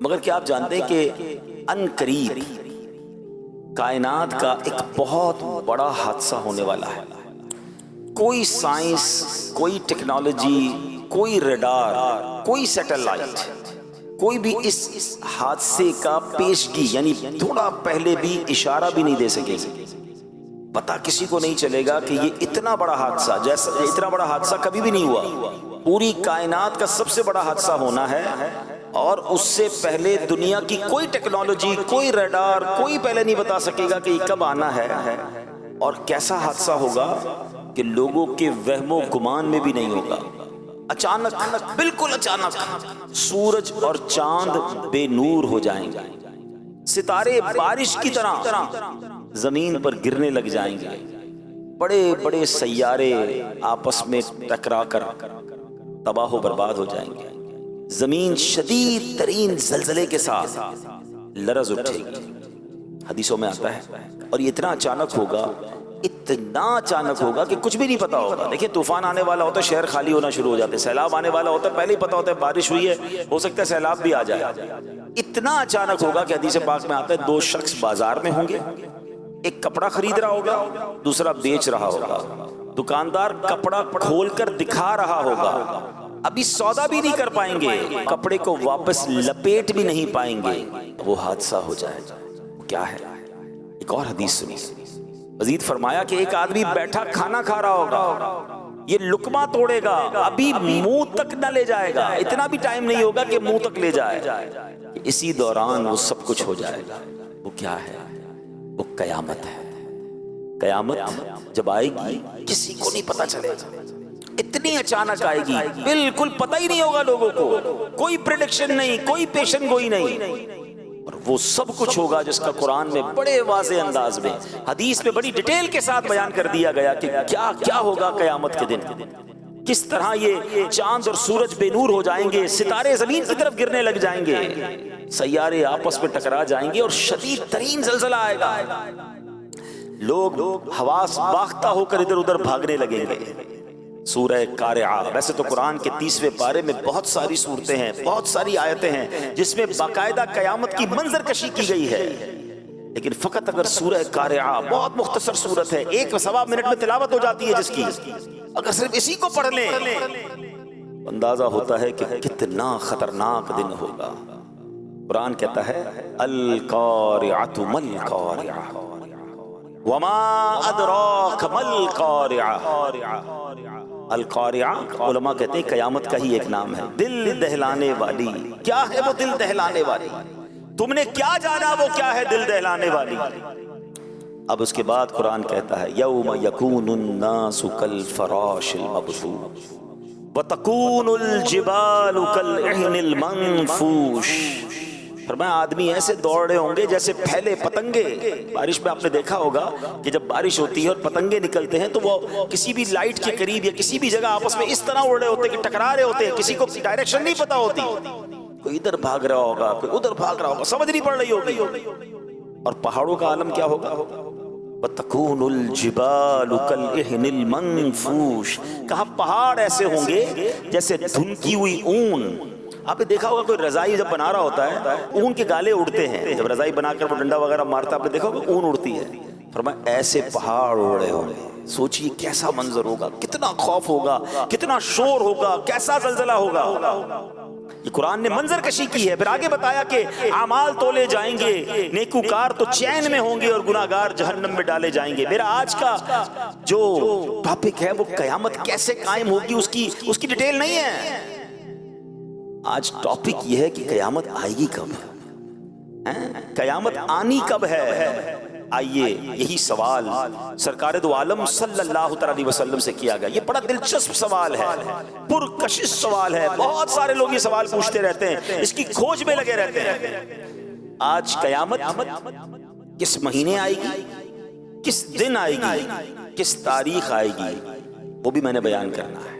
مگر کیا آپ جانتے ہیں کہ ان قریب کائنات کا ایک بہت بڑا حادثہ ہونے والا ہے؟ کوئی سائنس، کوئی ٹیکنالوجی، کوئی ریڈار، کوئی سیٹلائٹ، کوئی بھی اس حادثے کا پیشگی یعنی تھوڑا پہلے بھی اشارہ بھی نہیں دے سکے گی۔ پتہ کسی کو نہیں چلے گا کہ یہ اتنا بڑا حادثہ، جیسا اتنا بڑا حادثہ کبھی بھی نہیں ہوا۔ پوری کائنات کا سب سے بڑا حادثہ ہونا ہے، اور اس سے پہلے دنیا کی کوئی ٹیکنالوجی، کوئی ریڈار، کوئی پہلے نہیں بتا سکے گا کہ یہ کب آنا ہے اور کیسا حادثہ ہوگا کہ لوگوں کے وہم و گمان میں بھی نہیں ہوگا۔ اچانک، بالکل اچانک سورج اور چاند بے نور ہو جائیں گے، ستارے بارش کی طرح زمین پر گرنے لگ جائیں گے، بڑے بڑے سیارے آپس میں ٹکرا کر تباہ و برباد ہو جائیں گے، زمین شدید ترین زلزلے کے ساتھ لرز اٹھے گی۔ حدیثوں میں آتا ہے، اور یہ اتنا اچانک ہوگا، اتنا اچانک ہوگا کہ کچھ بھی نہیں پتا ہوگا۔ دیکھیں طوفان آنے والا ہوتا ہے، شہر خالی ہونا شروع ہو جاتے ہیں، سیلاب آنے والا ہوتا ہے، پہلے ہی پتا ہوتا ہے بارش ہوئی ہے، ہو سکتا ہے سیلاب بھی آ جائے۔ اتنا اچانک ہوگا کہ حدیث پاک میں آتا ہے دو شخص بازار میں ہوں گے، ایک کپڑا خرید رہا ہوگا، دوسرا بیچ رہا ہوگا۔ دکاندار کپڑا کھول کر دکھا رہا ہوگا، ابھی سودا بھی نہیں کر پائیں گے، کپڑے کو واپس لپیٹ بھی نہیں پائیں گے، وہ حادثہ ہو جائے گا۔ کیا ہے؟ ایک اور حدیث سنی، مزید فرمایا کہ ایک آدمی بیٹھا کھانا کھا رہا ہوگا، یہ لقمہ توڑے گا، ابھی منہ تک نہ لے جائے گا، اتنا بھی ٹائم نہیں ہوگا کہ منہ تک لے جائے، اسی دوران وہ سب کچھ ہو جائے گا۔ وہ کیا ہے؟ وہ قیامت ہے۔ قیامت جب آئے گی کسی کو نہیں پتا چلے گا، اتنی اچانک آئے گی، بالکل پتہ ہی نہیں ہوگا لوگوں کو، کوئی پریڈکشن نہیں، کوئی پیشن گوئی نہیں، اور وہ سب کچھ ہوگا جس کا قرآن میں بڑے واضح انداز میں، حدیث میں بڑی ڈیٹیل کے ساتھ بیان کر دیا گیا کہ کیا کیا ہوگا قیامت کے دن، کس طرح یہ چاند اور سورج بے نور ہو جائیں گے، ستارے زمین کی طرف گرنے لگ جائیں گے، سیارے آپس میں ٹکرا جائیں گے، اور شدید ترین زلزلہ آئے گا، لوگ حواس باختہ ہو کر ادھر ادھر بھاگنے لگیں گے۔ سورہ قارعہ، ویسے تو قرآن کے 30ویں پارے میں بہت ساری صورتیں ہیں، بہت ساری آیتیں ہیں جس میں باقاعدہ قیامت کی منظر کشی کی گئی ہے، لیکن فقط اگر سورہ قارعہ، بہت مختصر صورت ہے، 1-1.25 منٹ میں تلاوت ہو جاتی ہے جس کی، اگر صرف اسی کو پڑھ لیں اندازہ ہوتا ہے کہ کتنا خطرناک دن ہوگا۔ قرآن کہتا ہے القارعۃ ما القارعۃ وما ادراک ما القارعۃ۔ القارعہ علماء کہتے ہیں قیامت کا ہی ایک نام ہے، دل دہلانے والی۔ کیا ہے وہ دل دہلانے والی؟ تم نے کیا جانا وہ کیا ہے دل دہلانے والی؟ اب اس کے بعد قرآن کہتا ہے یوم یکون الناس کالفراش المبثوث وتکون الجبال کالعہن المنفوش۔ فرمایا آدمی ایسے دوڑ رہے ہوں گے جیسے پھیلے پتنگے۔ بارش میں آپ نے دیکھا ہوگا کہ جب بارش ہوتی ہے اور پتنگے نکلتے ہیں تو وہ کسی بھی لائٹ کے قریب یا کسی بھی جگہ آپس میں اس طرح اڑ رہے ہوتے ہیں کہ ٹکرا رہے ہوتے ہیں، کسی کو ڈائریکشن نہیں پتا ہوتی، کوئی ادھر بھاگ رہا ہوگا، کوئی ادھر بھاگ رہا ہوگا، سمجھ نہیں پڑ رہی ہوگی۔ اور پہاڑوں کا عالم کیا ہوگا؟ وَتَكُونُ الْجِبَالُ كَالْعِهْنِ الْمَنفُوشِ، کہا پہاڑ ایسے ہوں گے جیسے دھنکی ہوئی اون۔ آپ نے دیکھا ہوگا کوئی رضائی جب بنا رہا ہوتا ہے اون کے گالے اڑتے ہیں، جب رضائی بنا کر وہ ڈنڈا وغیرہ مارتا ہے آپ نے دیکھا ہوگا اون اڑتی ہے۔ فرمایا ایسے پہاڑ اڑ رہے ہوں گے، سوچئے کیسا منظر ہوگا، کتنا خوف ہوگا، کتنا شور ہوگا، کیسا زلزلہ ہوگا۔ یہ قرآن نے منظر کشی کی ہے۔ پھر آگے بتایا کہ اعمال تولے جائیں گے، نیکوکار تو چین میں ہوں گے اور گناہگار جہنم میں ڈالے جائیں گے۔ میرا آج کا جو ٹاپک ہے وہ قیامت کیسے قائم ہوگی اس کی ڈیٹیل نہیں ہے، آج ٹاپک یہ ہے کہ قیامت آئے گی کب، قیامت آنی کب ہے۔ آئیے یہی سوال سرکار دو عالم صلی اللہ علیہ وسلم سے کیا گیا۔ یہ بڑا دلچسپ سوال ہے، پرکشش سوال ہے، بہت سارے لوگ یہ سوال پوچھتے رہتے ہیں، اس کی کھوج میں لگے رہتے ہیں۔ آج قیامت کس مہینے آئے گی، کس دن آئے گی، کس تاریخ آئے گی، وہ بھی میں نے بیان کرنا ہے،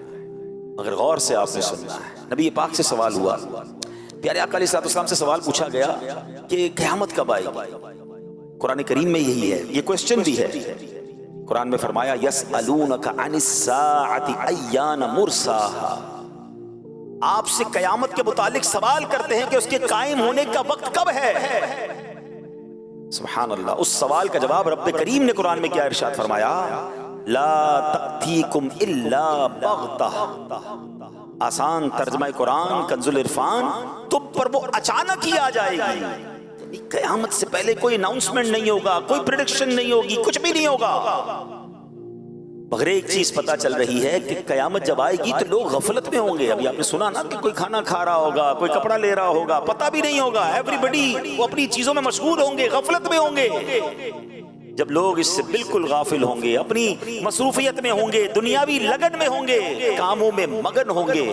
مگر غور سے آپ نے سننا ہے۔ نبی پاک سے سوال ہوا، پیارے آقا علیہ السلام سے سوال پوچھا گیا کہ قیامت کب آئے گی۔ قرآن کریم میں یہی ہے، یہ کوسچن بھی ہے۔ قرآن میں فرمایا یسألونک عن الساعۃ ایان مرساہا، آپ سے قیامت کے متعلق سوال کرتے ہیں کہ اس کے قائم ہونے کا وقت کب ہے. سبحان اللہ. اس سوال کا جواب رب کریم نے قرآن میں کیا ارشاد فرمایا؟ لا تأتیکم الا بغتہ. آسان ترجمہ قرآن کنز العرفان، تم پر وہ اچانک ہی آ جائے گی. قیامت سے پہلے کوئی اناؤنسمنٹ نہیں ہوگا، کوئی پریڈکشن نہیں ہوگی، کچھ بھی نہیں ہوگا. مگر ایک چیز پتا چل رہی ہے کہ قیامت جب آئے گی تو لوگ غفلت میں ہوں گے. ابھی آپ نے سنا نا کہ کوئی کھانا کھا رہا ہوگا، کوئی کپڑا لے رہا ہوگا، پتہ بھی نہیں ہوگا. ایوری بڈی وہ اپنی چیزوں میں مشغول ہوں گے، غفلت میں ہوں گے. جب لوگ اس سے بالکل غافل ہوں گے، اپنی مصروفیت میں ہوں گے، دنیاوی لگن میں ہوں گے، کاموں میں مگن ہوں گے،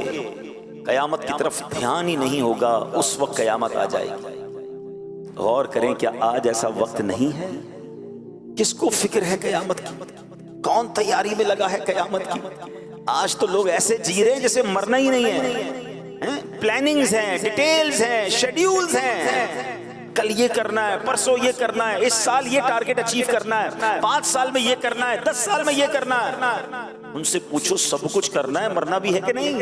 قیامت کی طرف دھیان ہی نہیں ہوگا، اس وقت قیامت آ جائے گی. غور کریں، کیا آج ایسا وقت نہیں ہے؟ کس کو فکر ہے قیامت کی؟ کون تیاری میں لگا ہے قیامت کی؟ آج تو لوگ ایسے جی رہے ہیں جیسے مرنا ہی نہیں ہے. پلاننگز ہیں، ڈیٹیلز ہیں، شیڈیولز ہیں. کل یہ کرنا ہے، پرسوں یہ کرنا ہے، اس سال یہ ٹارگٹ اچیو کرنا ہے، 5 سال میں یہ کرنا ہے، 10 سال میں یہ کرنا ہے. ان سے پوچھو سب کچھ کرنا ہے، مرنا بھی ہے کہ نہیں؟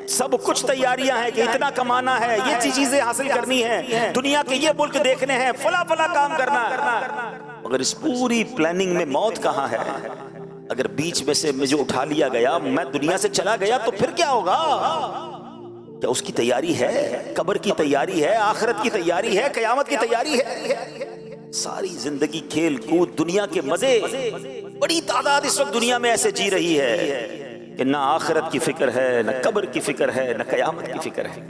سب کچھ تیاریاں ہیں کہ اتنا کمانا ہے، یہ چیزیں حاصل کرنی ہے، دنیا کے یہ ملک دیکھنے ہیں، فلاں فلاں کام کرنا ہے. اگر اس پوری پلاننگ میں موت کہاں ہے؟ اگر بیچ میں سے مجھے اٹھا لیا گیا، میں دنیا سے چلا گیا، تو پھر کیا ہوگا؟ کیا اس کی تیاری ہے؟ قبر کی تیاری ہے، آخرت کی تیاری ہے، قیامت کی تیاری ہے. ساری زندگی کھیل کود، دنیا کے مزے. بڑی تعداد اس وقت دنیا میں ایسے جی رہی ہے کہ نہ آخرت کی فکر ہے، نہ قبر کی فکر ہے، نہ قیامت کی فکر ہے.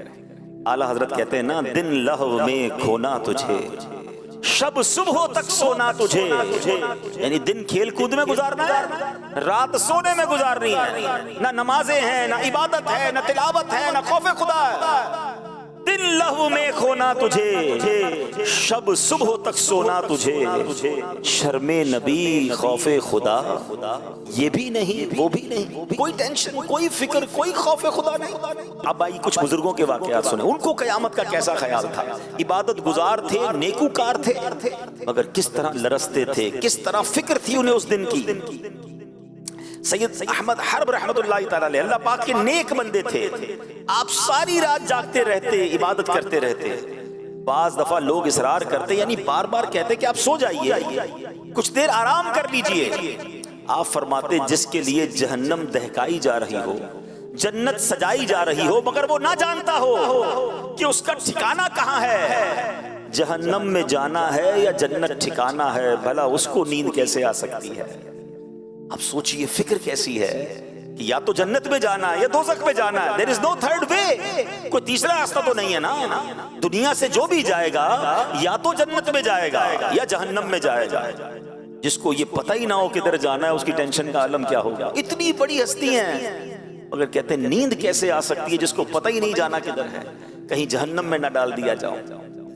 اعلیٰ حضرت کہتے ہیں نا، دن لہو میں کھونا تجھے، شب صبح تک سونا تجھے. یعنی دن کھیل کود میں گزارنا ہے، رات سونے میں گزارنی ہے. نہ نمازیں ہیں، نہ عبادت ہے، نہ تلاوت ہے، نہ خوف خدا ہے. دن لہو میں کھونا تجھے، شب صبح تک سونا تجھے. شرم نبی خوف خدا یہ بھی نہیں، وہ بھی نہیں. کوئی ٹینشن، کوئی فکر، کوئی خوف خدا نہیں. اب آئی کچھ بزرگوں کے واقعات سنیں. ان کو قیامت کا کیسا خیال تھا؟ عبادت گزار تھے، نیکوکار تھے، مگر کس طرح لرزتے تھے، کس طرح فکر تھی انہیں اس دن کی. سید احمد حرب رحمت اللہ تعالی علیہ، اللہ پاک کے نیک بندے تھے. آپ ساری رات جاگتے رہتے، عبادت کرتے رہتے. بعض دفعہ لوگ اصرار کرتے، یعنی بار بار کہتے کہ آپ سو جائیے، کچھ دیر آرام کر لیجئے. آپ فرماتے جس کے لیے جہنم دہکائی جا رہی ہو، جنت سجائی جا رہی ہو، مگر وہ نہ جانتا ہو کہ اس کا ٹھکانہ کہاں ہے، جہنم میں جانا ہے یا جنت ٹھکانہ ہے، بھلا اس کو نیند کیسے آ سکتی ہے؟ اب سوچئے فکر کیسی ہے کہ یا تو جنت میں جانا ہے یا دوزخ میں جانا ہے. there is no third way. کوئی تیسرا راستہ تو نہیں ہے نا. دنیا سے جو بھی جائے گا یا تو جنت میں جائے گا یا جہنم میں جائے گا. جس کو یہ پتہ ہی نہ ہو کدھر جانا ہے، اس کی ٹینشن کا عالم کیا ہوگا. اتنی بڑی ہستی ہیں، مگر کہتے ہیں نیند کیسے آ سکتی ہے جس کو پتہ ہی نہیں جانا کدھر ہے، کہیں جہنم میں نہ ڈال دیا جاؤ.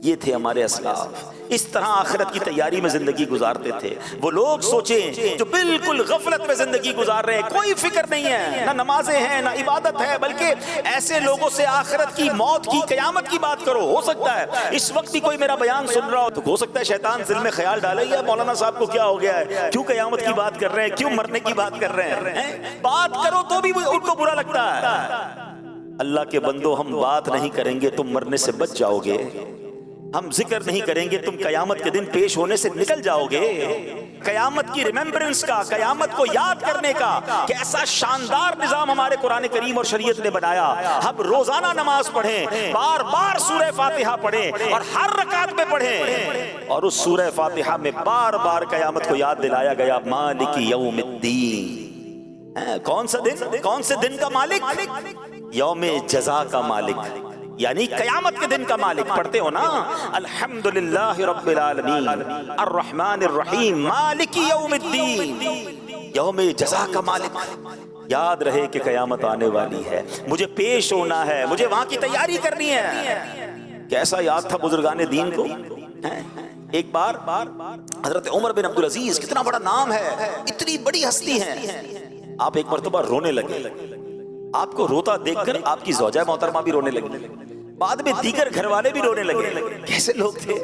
یہ تھے ہمارے اسلاف، اس طرح آخرت کی تیاری میں زندگی گزارتے تھے. وہ لوگ سوچیں جو بالکل غفلت میں زندگی گزار رہے ہیں، کوئی فکر نہیں ہے، نہ نمازیں ہیں، نہ عبادت ہے، بلکہ ایسے لوگوں سے آخرت کی، موت کی، قیامت کی بات کرو. ہو سکتا ہے اس وقت بھی کوئی میرا بیان سن رہا ہو تو ہو سکتا ہے شیطان دل میں خیال ڈالے یا مولانا صاحب کو کیا ہو گیا ہے، کیوں قیامت کی بات کر رہے ہیں، کیوں مرنے کی بات کر رہے ہیں. بات کرو تو بھی ان کو برا لگتا ہے. اللہ کے بندو، ہم بات نہیں کریں گے تم مرنے سے بچ جاؤ گے، ہم ذکر نہیں کریں گے تم قیامت کے دن پیش ہونے سے نکل جاؤ گے. قیامت کی ریممبرنس کا، قیامت کو یاد کرنے کا کیسا شاندار نظام ہمارے قرآن کریم اور شریعت نے بنایا. ہم روزانہ نماز پڑھیں، بار بار سورہ فاتحہ پڑھیں اور ہر رکعت میں پڑھیں، اور اس سورہ فاتحہ میں بار بار قیامت کو یاد دلایا گیا. مالک یوم الدین، کون سا دن، کون سے دن کا مالک؟ یوم جزا کا مالک، یعنی قیامت کے دن کا مالک. پڑھتے ہو نا، الحمدللہ رب العالمین الرحمن الرحیم مالک یوم الدین، یوم جزا کا مالک. یاد رہے کہ قیامت آنے والی ہے، مجھے پیش ہونا ہے، مجھے وہاں کی تیاری کرنی ہے. کیسا یاد تھا بزرگان دین کو. ایک بار حضرت عمر بن عبدالعزیز، کتنا بڑا نام ہے، اتنی بڑی ہستی ہیں. آپ ایک مرتبہ رونے لگے. آپ کو روتا دیکھ کر آپ کی زوجہ محترمہ بھی رونے لگی. بعد میں دیگر گھر والے بھی رونے لگے. کیسے لوگ تھے.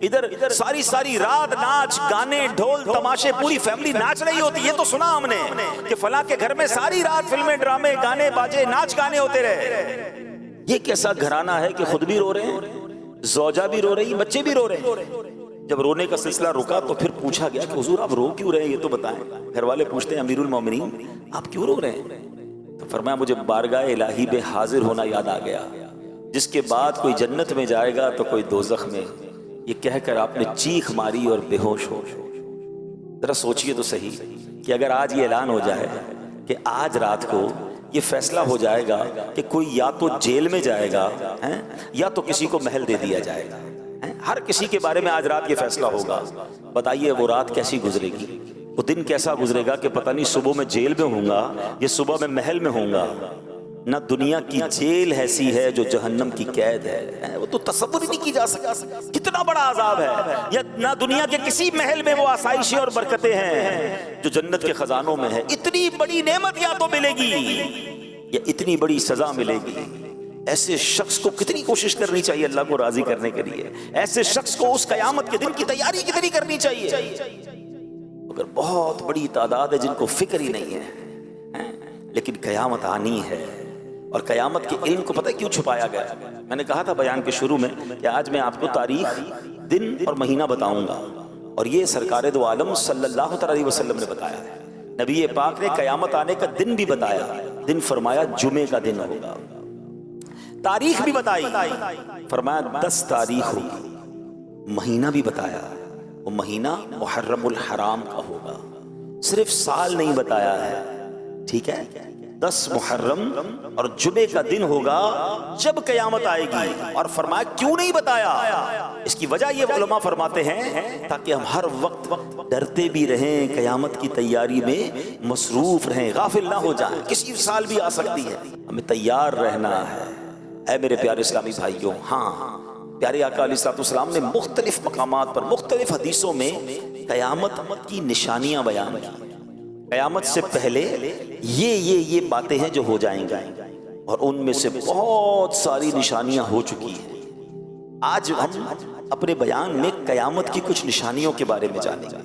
ادھر ساری رات ناچ گانے ڈھول تماشے, پوری فیملی ناچ رہی ہوتی. یہ تو سنا ہم نے کہ فلاں کے گھر میں ساری رات فلمیں ڈرامے گانے باجے ناچ گانے ہوتے رہے. یہ کیسا گھرانہ ہے کہ خود بھی رو رہے ہیں, زوجہ بھی رو رہی, بچے بھی رو رہے ہیں. جب رونے کا سلسلہ رکا تو پھر پوچھا گیا کہ حضور آپ رو کیوں رہے ہیں, یہ تو بتائیں. گھر والے پوچھتے ہیں امیر المومنین آپ کیوں رو رہے ہیں؟ تو فرمایا مجھے بارگاہ الہی میں حاضر ہونا یاد آ گیا, جس کے بعد کوئی جنت میں جائے گا تو کوئی دوزخ میں. یہ کہہ کر آپ نے چیخ ماری اور بے ہوش ہو. ذرا سوچئے تو صحیح کہ اگر آج یہ اعلان ہو جائے کہ آج رات کو یہ فیصلہ ہو جائے گا کہ کوئی یا تو جیل میں جائے گا یا تو کسی کو محل دے دیا جائے گا, ہر کسی کے بارے میں آج رات یہ فیصلہ ہوگا. بتائیے وہ رات کیسی گزرے گی, وہ دن کیسا گزرے گا کہ پتہ نہیں صبح میں جیل میں ہوں گا یا صبح میں محل میں ہوں گا. نہ دنیا کی جیل ایسی ہے جو جہنم کی قید ہے, وہ تو تصور ہی نہیں کی جا سکتا کتنا بڑا عذاب ہے. یا نہ دنیا کے کسی محل میں وہ آسائشیں اور برکتیں ہیں جو جنت کے خزانوں میں ہے. اتنی بڑی نعمت یا تو ملے گی یا اتنی بڑی سزا ملے گی. ایسے شخص کو کتنی کوشش کرنی چاہیے اللہ کو راضی کرنے کے لیے. ایسے شخص کو اس قیامت کے دن کی تیاری کتنی کرنی چاہیے. مگر بہت بڑی تعداد ہے جن کو فکر ہی نہیں ہے, لیکن قیامت آنی ہے. اور قیامت کے علم کو پتہ کیوں چھپایا گیا. میں نے کہا تھا بیان کے شروع میں کہ آج میں آپ کو تاریخ, دن اور مہینہ بتاؤں گا, اور یہ سرکار دو عالم صلی اللہ علیہ وسلم نے بتایا ہے. نبی پاک نے قیامت آنے کا دن بھی بتایا. دن فرمایا جمعے کا دن ہوگا. تاریخ بھی بتائی, فرمایا 10 تاریخ ہوگی. مہینہ بھی بتایا, وہ مہینہ محرم الحرام کا ہوگا. صرف سال نہیں بتایا ہے, ٹھیک ہے, 10 محرم اور جمعے کا دن ہوگا جب قیامت آئے گی. اور فرمایا کیوں نہیں بتایا, اس کی وجہ یہ علماء فرماتے ہیں تاکہ ہم ہر وقت ڈرتے بھی رہیں, قیامت کی تیاری میں مصروف رہیں, غافل نہ ہو جائیں. کسی سال بھی آ سکتی ہے, ہمیں تیار رہنا ہے. اے میرے پیارے اسلامی بھائیوں, ہاں پیارے آقا علیہ الصلوۃ والسلام نے مختلف مقامات پر مختلف حدیثوں میں قیامت کی نشانیاں بیان کی. قیامت سے پہلے یہ باتیں ہیں جو ہو جائیں گی, اور ان میں سے بہت ساری نشانیاں ہو چکی ہیں. آج ہم اپنے بیان میں قیامت کی کچھ نشانیوں کے بارے میں جانیں گے.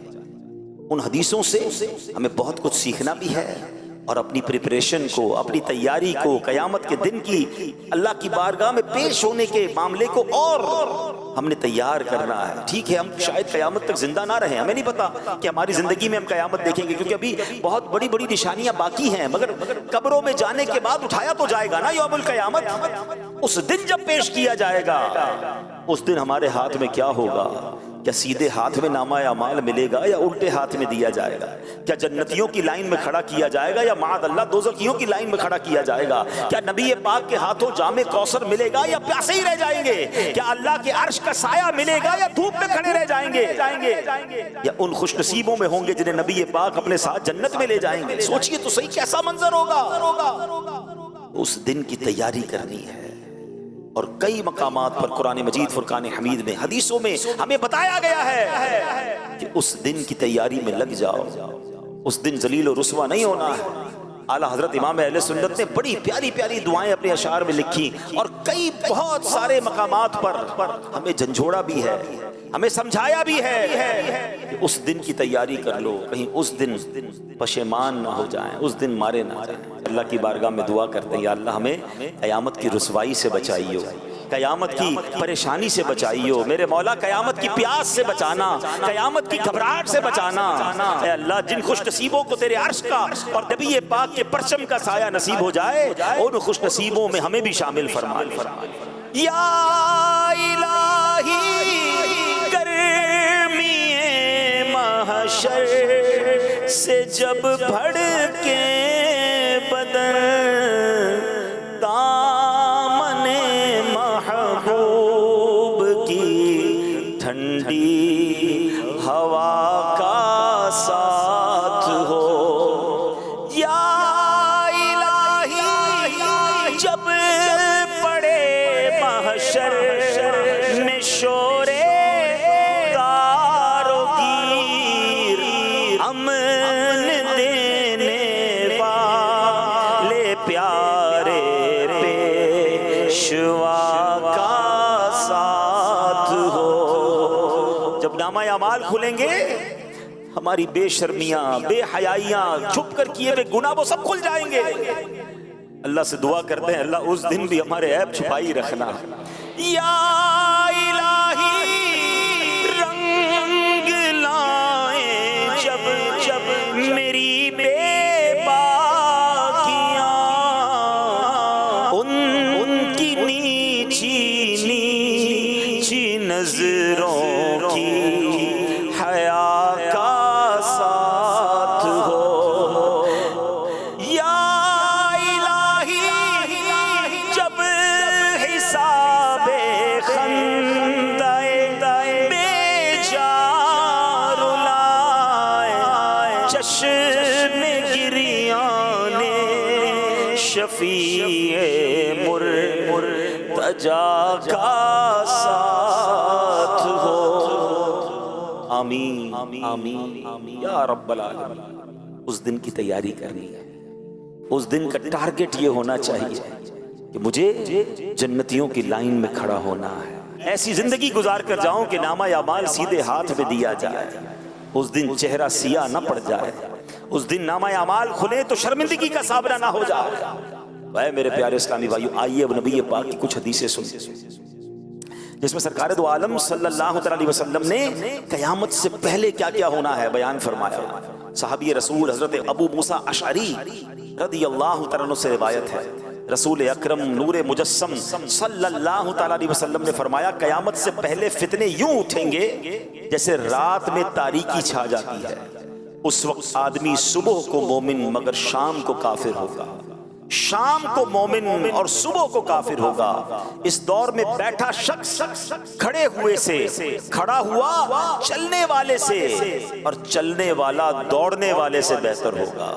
ان حدیثوں سے ہمیں بہت کچھ سیکھنا بھی ہے, اور اپنی پریپریشن کو, اپنی تیاری کو, قیامت کے دن کی اللہ کی بارگاہ میں پیش ہونے کے معاملے کو اور ہم نے تیار کرنا ہے. ٹھیک ہے, ہم شاید قیامت تک زندہ نہ رہیں, ہمیں نہیں پتا کہ ہماری زندگی میں ہم قیامت دیکھیں گے, کیونکہ ابھی بہت بڑی بڑی نشانیاں باقی ہیں. مگر قبروں میں جانے کے بعد اٹھایا تو جائے گا نا یوم القیامت. اس دن جب پیش کیا جائے گا, اس دن ہمارے ہاتھ میں کیا ہوگا؟ کیا سیدھے ہاتھ میں نامہ اعمال ملے گا یا الٹے ہاتھ میں دیا جائے گا؟ کیا جنتیوں کی لائن میں کھڑا کیا جائے گا یا معاذ اللہ دوزخیوں کی لائن میں کھڑا کیا جائے گا؟ کیا نبی پاک کے ہاتھوں جام کوثر ملے گا یا پیاسے ہی رہ جائیں گے؟ کیا اللہ کے عرش کا سایہ ملے گا یا دھوپ میں کھڑے رہ جائیں گے؟ یا ان خوش نصیبوں میں ہوں گے جنہیں نبی پاک اپنے ساتھ جنت میں لے جائیں گے؟ سوچئے تو صحیح کیسا منظر ہوگا. اس دن کی تیاری کرنی ہے. اور کئی مقامات پر قرآن مجید فرقان حمید میں حدیثوں میں ہمیں بتایا گیا ہے کہ اس دن کی تیاری میں لگ جاؤ. اس دن ذلیل و رسوا نہیں ہونا ہے. اعلیٰ حضرت امام اہل سنت نے بڑی پیاری پیاری دعائیں اپنے اشعار میں لکھی, اور کئی بہت سارے مقامات پر ہمیں جھنجھوڑا بھی ہے, ہمیں سمجھایا بھی ہے کہ اس دن کی تیاری کر لو, کہیں اس دن پشیمان نہ ہو جائیں, اس دن مارے نہ جائیں. اللہ کی بارگاہ میں دعا کرتے ہیں, یا اللہ ہمیں قیامت کی رسوائی سے بچائیو, قیامت کی پریشانی سے بچائیو. میرے مولا قیامت کی پیاس سے بچانا, قیامت کی گھبراہٹ سے بچانا. اے اللہ جن خوش نصیبوں کو تیرے عرش کا اور نبی پاک کے پرچم کا سایہ نصیب ہو جائے, ان خوش نصیبوں میں ہمیں بھی شامل فرما. یا الہی گرمی محشر سے جب بھڑ کے بدن دامن محبوب کی ٹھنڈی ہوا کا ساتھ ہو. یا الہی جب پڑے محشر میں شورے دار و گیر, امن دے جب نامہ اعمال کھلیں گے ہماری بے شرمیاں، بے حیائیاں، چھپ کر کیے ہوئے گناہ وہ سب کھل جائیں گے۔ اللہ سے دعا کرتے ہیں اللہ اس دن بھی ہمارے عیب چھپائی رکھنا۔ یا الہی رنگ لائیں جب جب میری بے باکیاں، ان کی نیچی نیچی نظروں کی حیا کا ساتھ ہو۔ یا الہی جب حساب خندہ بے جا رلائے، چشم گریان شفیع مرتجا کا ساتھ ہو۔ آمین آمین یا رب العالمین۔ اس دن کی تیاری کرنی ہے، اس دن کا ٹارگٹ یہ ہونا چاہیے کہ مجھے جنتیوں کی لائن میں کھڑا ہونا ہے، ایسی زندگی گزار کر جاؤں کہ نامہ اعمال سیدھے ہاتھ میں دیا جائے، اس دن چہرہ سیاہ نہ پڑ جائے، اس دن نامہ اعمال کھلے تو شرمندگی کا سامنا نہ ہو جائے۔ اے میرے پیارے اسلامی بھائیو، آئیے اب نبی پاک کی کچھ حدیثیں سنیں جس میں سرکار دو عالم صلی اللہ علیہ وسلم نے قیامت سے پہلے کیا کیا ہونا ہے بیان فرمایا۔ صحابی رسول حضرت ابو موسیٰ اشعری رضی اللہ تعالیٰ عنہ سے روایت ہے، رسول اکرم نور مجسم صلی اللہ تعالیٰ علیہ وسلم نے فرمایا قیامت سے پہلے فتنے یوں اٹھیں گے جیسے رات میں تاریکی چھا جاتی ہے، اس وقت آدمی صبح کو مومن مگر شام کو کافر ہوگا، شام کو مومن اور صبح کو کافر ہوگا۔ اس دور میں بیٹھا شخص کھڑے ہوئے سے، کھڑا ہوا چلنے والے سے، اور چلنے والا دوڑنے والے سے بہتر ہوگا۔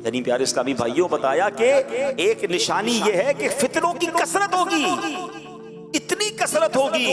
یعنی پیارے اسلامی بھائیوں بتایا کہ ایک نشانی یہ ہے کہ فتنوں کی کثرت ہوگی، اتنی کثرت ہوگی،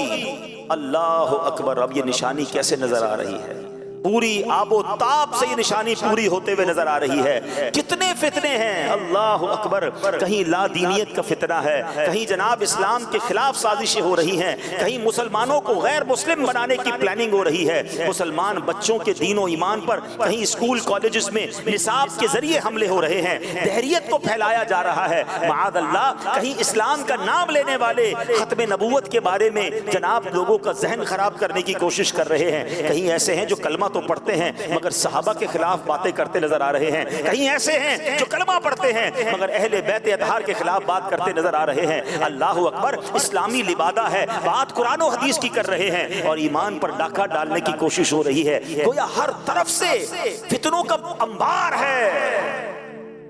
اللہ اکبر۔ اب یہ نشانی کیسے نظر آ رہی ہے؟ پوری آب و تاب سے یہ نشانی پوری ہوتے ہوئے نظر آ رہی ہے۔ کتنے فتنے ہیں، اللہ اکبر۔ کہیں لا دینیت کا فتنہ ہے، کہیں جناب اسلام کے خلاف سازشیں ہو رہی ہیں، کہیں مسلمانوں کو غیر مسلم بنانے کی پلاننگ ہو رہی ہے، مسلمان بچوں کے دین و ایمان پر کہیں اسکول کالجز میں نصاب کے ذریعے حملے ہو رہے ہیں، دہریت کو پھیلایا جا رہا ہے معاذ اللہ، کہیں اسلام کا نام لینے والے ختم نبوت کے بارے میں جناب لوگوں کا ذہن خراب کرنے کی کوشش کر رہے ہیں، کہیں ایسے ہیں جو کلمہ تو پڑھتے ہیں مگر صحابہ کے خلاف باتیں کرتے نظر آ رہے ہیں، کہیں ایسے ہیں جو کلمہ پڑھتے ہیں مگر اہل بیت اطہار کے خلاف بات کرتے نظر آ رہے ہیں۔ اللہ اکبر، اسلامی لبادہ ہے، بات قرآن و حدیث کی کر رہے ہیں اور ایمان پر ڈاکہ ڈالنے کی کوشش ہو رہی ہے۔ گویا ہر طرف سے فتنوں کا انبار ہے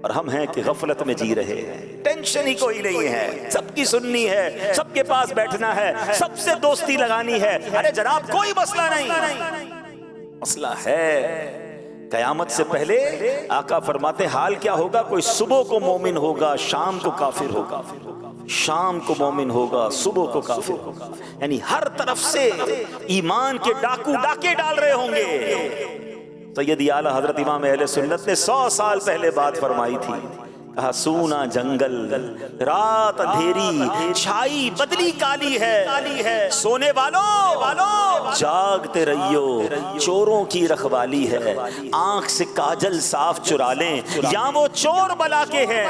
اور ہم ہیں کہ غفلت میں جی رہے ہیں، ٹینشن ہی کوئی نہیں ہے، سب کی سننی ہے، سب کے پاس بیٹھنا ہے، سب سے دوستی لگانی ہے۔ ارے جناب کوئی مسئلہ نہیں، مسئلہ ہے۔ قیامت سے پہلے آقا فرماتے حال کیا ہوگا؟ کوئی صبح کو مومن ہوگا، شام کو کافر ہوگا، شام کو مومن ہوگا، صبح کو کافر ہوگا۔ یعنی ہر طرف سے ایمان کے ڈاکو ڈاکے ڈال رہے ہوں گے۔ سیدی اعلیٰ حضرت امام اہل سنت نے 100 سال پہلے بات فرمائی تھی، کہا سونا جنگل، رات اندھیری، چھائی بدلی کالی ہے، سونے والوں جاگتے رہیو، چوروں کی رکھوالی ہے، آنکھ سے کاجل صاف چرا لیں یا وہ چور بلا کے ہے،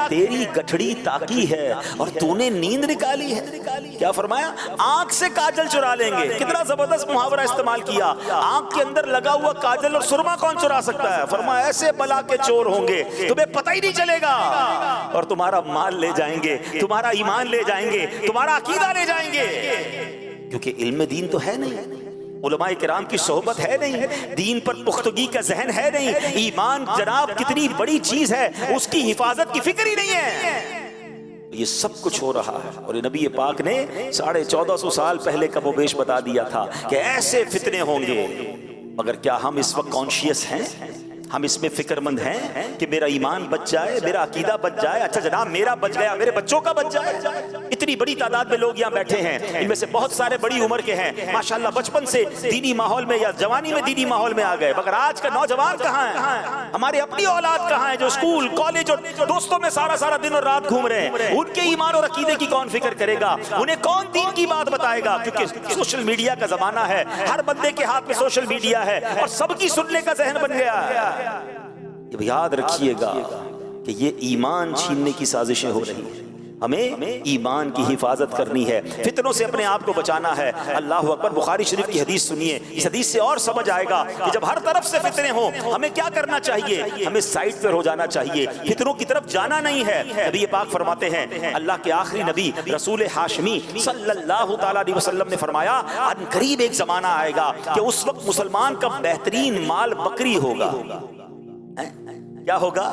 تیری گٹھڑی تاکی ہے اور تو نے نیند نکالی ہے۔ کیا فرمایا؟ آنکھ سے کاجل چرا لیں گے۔ کتنا زبردست محاورہ استعمال کیا، آنکھ کے اندر لگا ہوا کاجل اور سرما کون چرا سکتا ہے؟ فرمایا ایسے بلا کے چور ہوں گے تمہیں پتہ ہی نہیں چلے گا، اور تمہارا مال لے جائیں گے، تمہارا ایمان لے جائیں گے، تمہارا عقیدہ لے جائیں گے، کیونکہ علم دین تو ہے نہیں، علماء کرام کی صحبت ہے نہیں، دین پر پختگی کا ذہن ہے نہیں، ایمان جناب کتنی بڑی چیز ہے اس کی حفاظت کی فکر ہی نہیں ہے۔ یہ سب کچھ ہو رہا ہے اور نبی پاک نے 1450 سال پہلے کم و بیش بتا دیا تھا کہ ایسے فتنے ہوں گے، مگر کیا ہم اس وقت کانشیس ہیں؟ ہم اس میں فکر مند ہیں کہ میرا ایمان بچ جائے، میرا عقیدہ بچ جائے؟ اچھا جناب میرا بچ گیا، میرے بچوں کا بچ جائے؟ اتنی بڑی تعداد میں لوگ یہاں بیٹھے ہیں، ان میں سے بہت سارے بڑی عمر کے ہیں، ماشاءاللہ بچپن سے دینی ماحول میں یا جوانی میں دینی ماحول میں آ گئے، مگر آج کا نوجوان کہاں ہے؟ ہماری اپنی اولاد کہاں ہے جو اسکول کالج اور دوستوں میں سارا دن اور رات گھوم رہے ہیں؟ ان کے ایمان اور عقیدے کی کون فکر کرے گا؟ انہیں کون دین کی بات بتائے گا؟ کیونکہ سوشل میڈیا کا زمانہ ہے، ہر بندے کے ہاتھ میں سوشل میڈیا ہے اور سب کی سننے کا ذہن بن گیا ہے۔ یہ یاد رکھیے گا کہ یہ ایمان چھیننے کی سازشیں ہو رہی ہیں، ہمیں ایمان کی حفاظت کرنی ہے، فتنوں سے اپنے آپ کو بچانا ہے۔ اللہ اکبر، بخاری شریف کی حدیث سنیے، اس حدیث سے اور سمجھ آئے گا کہ جب ہر طرف سے فتنے ہوں ہمیں کیا کرنا چاہیے؟ ہمیں سائٹ پر ہو جانا چاہیے، فتنوں کی طرف جانا نہیں ہے۔ نبی پاک فرماتے ہیں، اللہ کے آخری نبی رسول ہاشمی صلی اللہ تعالیٰ علیہ وسلم نے فرمایا ان قریب ایک زمانہ آئے گا کہ اس وقت مسلمان کا بہترین مال بکری ہوگا۔ کیا ہوگا؟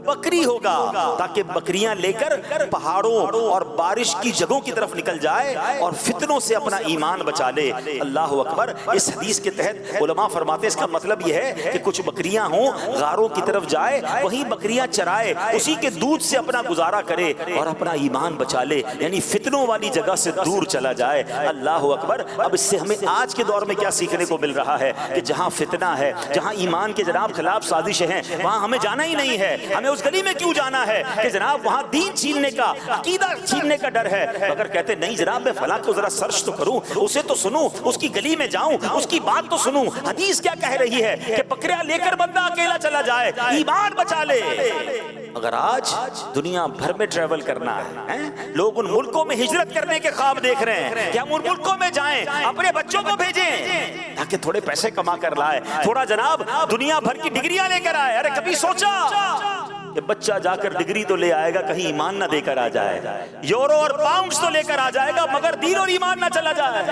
بکری ہوگا، تاکہ بکریاں لے کر پہاڑوں اور بارش کی جگہوں کی طرف نکل جائے اور فتنوں سے اپنا ایمان بچا لے۔ اللہ اکبر۔ اس حدیث کے تحت علماء فرماتے ہیں اس کا مطلب یہ ہے کہ کچھ بکریاں ہوں غاروں کی طرف جائے، وہیں بکریاں چرائے، اسی کے دودھ سے اپنا گزارا کرے اور اپنا ایمان بچا لے، یعنی فتنوں والی جگہ سے دور چلا جائے۔ اللہ اکبر۔ اب اس سے ہمیں آج کے دور میں کیا سیکھنے کو مل رہا ہے کہ جہاں فتنہ ہے، جہاں ایمان کے جناب خلاف سازشیں ہیں، وہاں ہمیں جانا ہی نہیں ہے۔ ہمیں اس گلی میں کیوں جانا ہے کہ جناب وہاں دین چھیننے کا، عقیدہ چھیننے کا ڈر ہے؟ اگر کہتے نہیں جناب میں فلاں کو ذرا سرچ تو کروں، اسے تو سنوں، اس کی گلی میں جاؤں، اس کی بات تو سنوں، حدیث کیا کہہ رہی ہے کہ بکریاں لے کر بندہ اکیلا چلا جائے، ایمان بچا لے۔ اگر آج دنیا بھر میں ٹریول کرنا ہے، لوگ ان ملکوں میں ہجرت کرنے کے خواب دیکھ رہے ہیں کہ ہم ان ملکوں میں جائیں، اپنے بچوں کو بھیجیں تاکہ تھوڑے پیسے کما کر لائے، تھوڑا جناب دنیا بھر کی ڈگریاں لے کر آئے۔ ارے کبھی سوچا کہ بچہ جا کر ڈگری تو لے آئے گا، کہیں ایمان نہ دے کر آ جائے، یورو اور پاؤنڈز تو لے کر آ جائے گا مگر دین اور ایمان نہ چلا جائے۔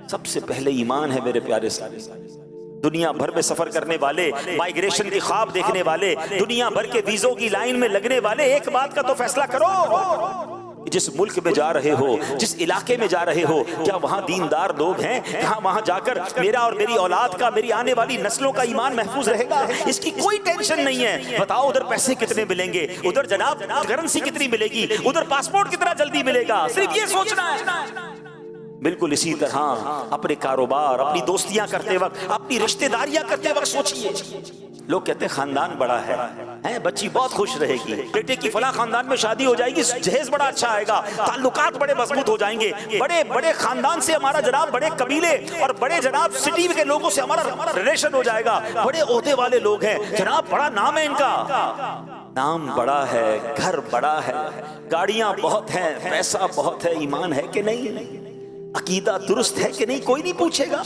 سب سے پہلے ایمان ہے میرے پیارے ساتھی۔ دنیا بھر میں سفر کرنے والے، مائیگریشن کی خواب دیکھنے والے، دنیا بھر کے ویزوں کی لائن میں لگنے والے، ایک بات کا تو فیصلہ کرو، جس ملک میں جا رہے ہو، جس علاقے میں جا رہے ہو، کیا وہاں دیندار لوگ ہیں؟ کہاں وہاں جا کر میرا اور میری اولاد کا، میری آنے والی نسلوں کا ایمان محفوظ رہے گا؟ اس کی کوئی ٹینشن نہیں ہے۔ بتاؤ ادھر پیسے کتنے ملیں گے، ادھر جناب کرنسی کتنی ملے گی، ادھر پاسپورٹ کتنا جلدی ملے گا، صرف یہ سوچنا ہے۔ بالکل اسی طرح اپنے کاروبار، اپنی دوستیاں کرتے وقت، اپنی رشتہ داریاں کرتے وقت سوچئے۔ لوگ کہتے ہیں خاندان بڑا ہے، بچی بہت خوش رہے گی، بیٹے کی فلاں خاندان میں شادی ہو جائے گی، جہیز بڑا اچھا آئے گا، تعلقات بڑے مضبوط ہو جائیں گے، بڑے بڑے خاندان سے ہمارا جناب، بڑے قبیلے اور بڑے جناب سٹی کے لوگوں سے ہمارا ریلیشن ہو جائے گا، بڑے عہدے والے لوگ ہیں جناب، بڑا نام ہے ان کا، نام بڑا ہے، گھر بڑا ہے، گاڑیاں بہت ہیں، پیسہ بہت ہے، ایمان ہے کہ نہیں؟ عقیدہ درست ہے کہ نہیں؟ کوئی نہیں پوچھے گا،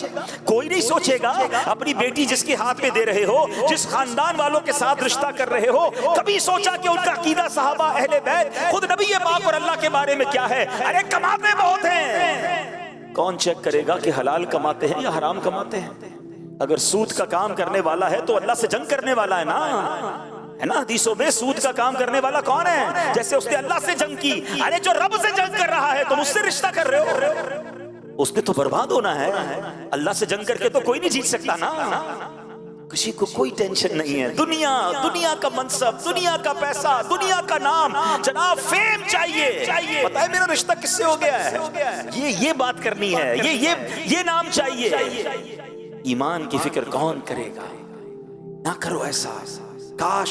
کوئی نہیں سوچے گا۔ اپنی بیٹی جس کے ہاتھ میں دے رہے ہو، جس خاندان والوں کے ساتھ رشتہ کر رہے ہو، کبھی سوچا کہ ان کا عقیدہ صحابہ، اہل بیت، خود نبی پاک اور اللہ کے بارے میں کیا ہے؟ ارے کماتے بہت ہیں، کون چیک کرے گا کہ حلال کماتے ہیں یا حرام کماتے ہیں؟ اگر سود کا کام کرنے والا ہے تو اللہ سے جنگ کرنے والا ہے نا، حدیثوں میں سود کا کام کرنے والا کون ہے؟ جیسے اس نے اللہ سے جنگ کی، ارے جو رب سے جنگ کر رہا ہے تم اس سے رشتہ کر رہے ہو، اس نے تو برباد ہونا ہے۔ اللہ سے جنگ کر کے تو کوئی نہیں جیت سکتا نا۔ کسی کو کوئی ٹینشن نہیں ہے، دنیا کا منصب، دنیا کا پیسہ، دنیا کا نام، جناب فیم چاہیے، پتہ ہے میرا رشتہ کس سے ہو گیا ہے، یہ بات کرنی ہے، یہ نام چاہیے۔ ایمان کی فکر کون کرے گا؟ نہ کرو ایسا۔ کاش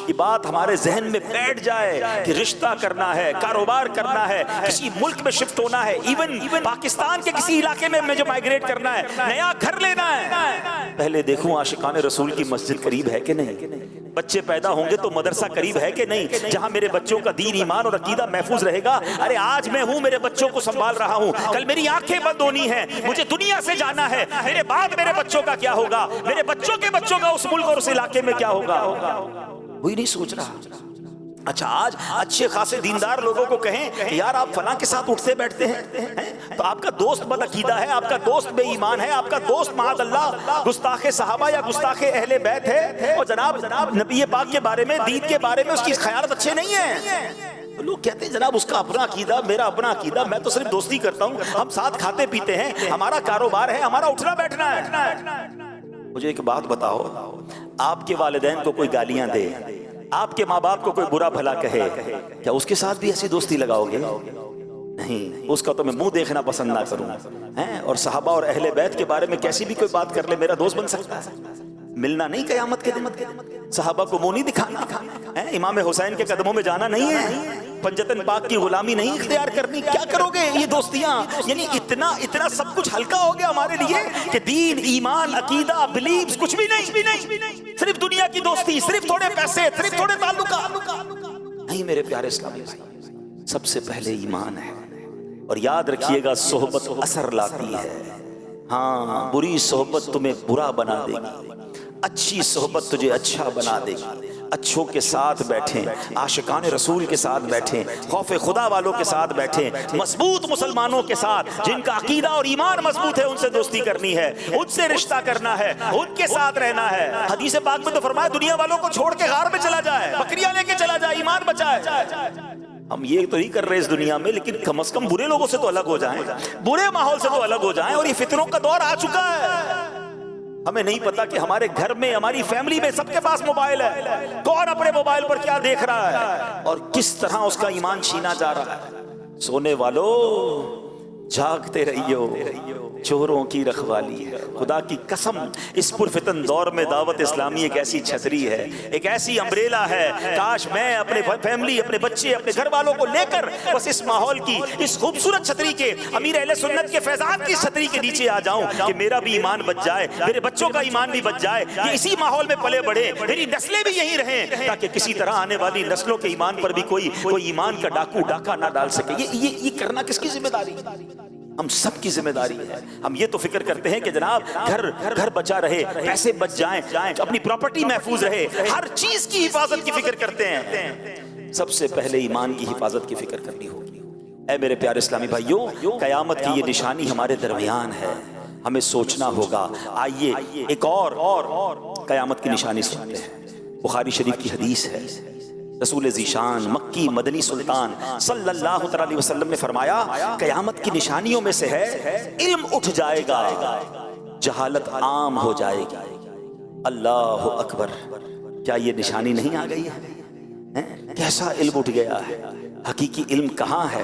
یہ بات ہمارے ذہن میں بیٹھ جائے کہ رشتہ کرنا ہے، کاروبار کرنا ہے، کسی ملک میں شفٹ ہونا ہے، ایون پاکستان کے کسی علاقے میں مجھے مائیگریٹ کرنا ہے، نیا گھر لینا ہے، پہلے دیکھوں عاشقان رسول کی مسجد قریب ہے کہ نہیں، بچے پیدا ہوں گے تو مدرسہ قریب ہے کہ نہیں، جہاں میرے بچوں کا دین، ایمان اور عقیدہ محفوظ رہے گا۔ ارے آج میں ہوں، میرے بچوں کو سنبھال رہا ہوں، کل میری آنکھیں بند ہونی ہیں، مجھے دنیا سے جانا ہے، میرے بعد میرے بچوں کا کیا ہوگا، میرے بچوں کے بچوں کا اس ملک اور اس علاقے میں کیا ہوگا، کوئی نہیں سوچ رہا۔ اچھا آج اچھے خاصے دیندار لوگوں کو کہیں کہ یار آپ فلاں کے ساتھ اٹھتے بیٹھتے ہیں تو آپ کا دوست بد عقیدہ ہے، آپ کا دوست بے ایمان ہے، آپ کا دوست معاذ اللہ گستاخ صحابہ یا گستاخ اہل بیت ہے، اور جناب نبی پاک کے بارے میں، دین کے بارے میں اس کی خیالات اچھے نہیں ہیں۔ لوگ کہتے ہیں جناب اس کا اپنا عقیدہ، میرا اپنا عقیدہ، میں تو صرف دوستی کرتا ہوں، ہم ساتھ کھاتے پیتے ہیں، ہمارا کاروبار ہے، ہمارا اٹھنا بیٹھنا ہے۔ مجھے ایک بات بتاؤ، آپ کے والدین کو کوئی گالیاں دے، آپ کے ماں باپ کو کوئی برا بھلا کہے، کیا اس کے ساتھ بھی ایسی دوستی لگاؤ گے؟ نہیں، اس کا تو میں منہ دیکھنا پسند نہ کروں. اور صحابہ اور اہل بیت کے بارے میں کیسی بھی کوئی بات کر لے میرا دوست بن سکتا ہے؟ ملنا نہیں قیامت کے دن، صحابہ کو منہ نہیں دکھانا، امام حسین کے قدموں میں جانا نہیں ہے، پنجتن پاک کی غلامی نہیں اختیار کرنی. کیا کرو گے یہ دوستیاں؟ یعنی اتنا سب کچھ ہلکا ہو گیا ہمارے لیے کہ دین، ایمان، عقیدہ، بلیفز کچھ بھی نہیں، صرف دنیا کی دوستی، صرف تھوڑے پیسے، صرف تھوڑے تعلقات. نہیں میرے پیارے اسلامی بھائی، سب سے پہلے ایمان ہے. اور یاد رکھیے گا صحبت اثر لاتی ہے. ہاں، بری صحبت تمہیں برا بنا دے گی، اچھی صحبت تجھے اچھا بنا دے گی. اچھوں کے ساتھ بیٹھیں، عاشقان رسول کے ساتھ بیٹھیں، خوف خدا والوں کے ساتھ بیٹھیں، مضبوط مسلمانوں کے ساتھ جن کا عقیدہ اور ایمان مضبوط ہے، ان سے دوستی کرنی ہے، ان سے رشتہ کرنا ہے، ان کے ساتھ رہنا ہے. حدیث پاک میں تو فرمایا دنیا والوں کو چھوڑ کے غار میں چلا جائے، بکریاں لے کے چلا جائے، ایمان بچائے. ہم یہ تو نہیں کر رہے اس دنیا میں، لیکن کم از کم برے لوگوں سے تو الگ ہو جائیں، برے ماحول سے تو الگ ہو جائیں. اور یہ فتنوں کا دور آ چکا ہے. ہمیں نہیں پتا کہ ہمارے گھر میں، ہماری فیملی میں سب کے پاس موبائل ہے، کون اپنے موبائل پر کیا دیکھ رہا ہے اور کس طرح اس کا ایمان چھینا جا رہا ہے. سونے والو جاگتے رہیو، چوروں کی رکھوالی ہے. خدا کی قسم اس پرفتن دور میں دعوت اسلامی ایک ایسی چھتری ہے، ایک ایسی امبریلا ہے. کاش میں اپنے فیملی، اپنے بچے، اپنے گھر والوں کو لے کر بس اس ماحول کی، اس خوبصورت چھتری کے، امیر اہل سنت کے فیضان کی چھتری کے نیچے آ جاؤں کہ میرا بھی ایمان بچ جائے، میرے بچوں کا ایمان بھی بچ جائے، یہ اسی ماحول میں پلے بڑھے، میری نسلیں بھی یہی رہیں، تاکہ کسی طرح آنے والی نسلوں کے ایمان پر بھی کوئی ایمان کا ڈاکہ نہ ڈال سکے. یہ کرنا کس کی ذمہ داری؟ ہم سب کی ذمہ داری ہے. ہم یہ تو فکر کرتے ہیں کہ جناب گھر بچا رہے، پیسے بچ جائیں، اپنی پراپرٹی محفوظ رہے، ہر چیز کی حفاظت کی فکر کرتے ہیں. سب سے پہلے ایمان کی حفاظت کی فکر کرنی ہوگی. اے میرے پیارے اسلامی بھائیوں، قیامت کی یہ نشانی ہمارے درمیان ہے، ہمیں سوچنا ہوگا. آئیے ایک اور قیامت کی نشانی سنتے ہیں. بخاری شریف کی حدیث ہے، رسول ذیشان مکی مدنی سلطان صلی اللہ علیہ وسلم نے فرمایا قیامت کی نشانیوں میں سے ہے علم اٹھ جائے گا، جہالت عام ہو جائے گی. اللہ اکبر! کیا یہ نشانی نہیں آ گئی ہے؟ کیسا علم اٹھ گیا ہے؟ حقیقی علم کہاں ہے؟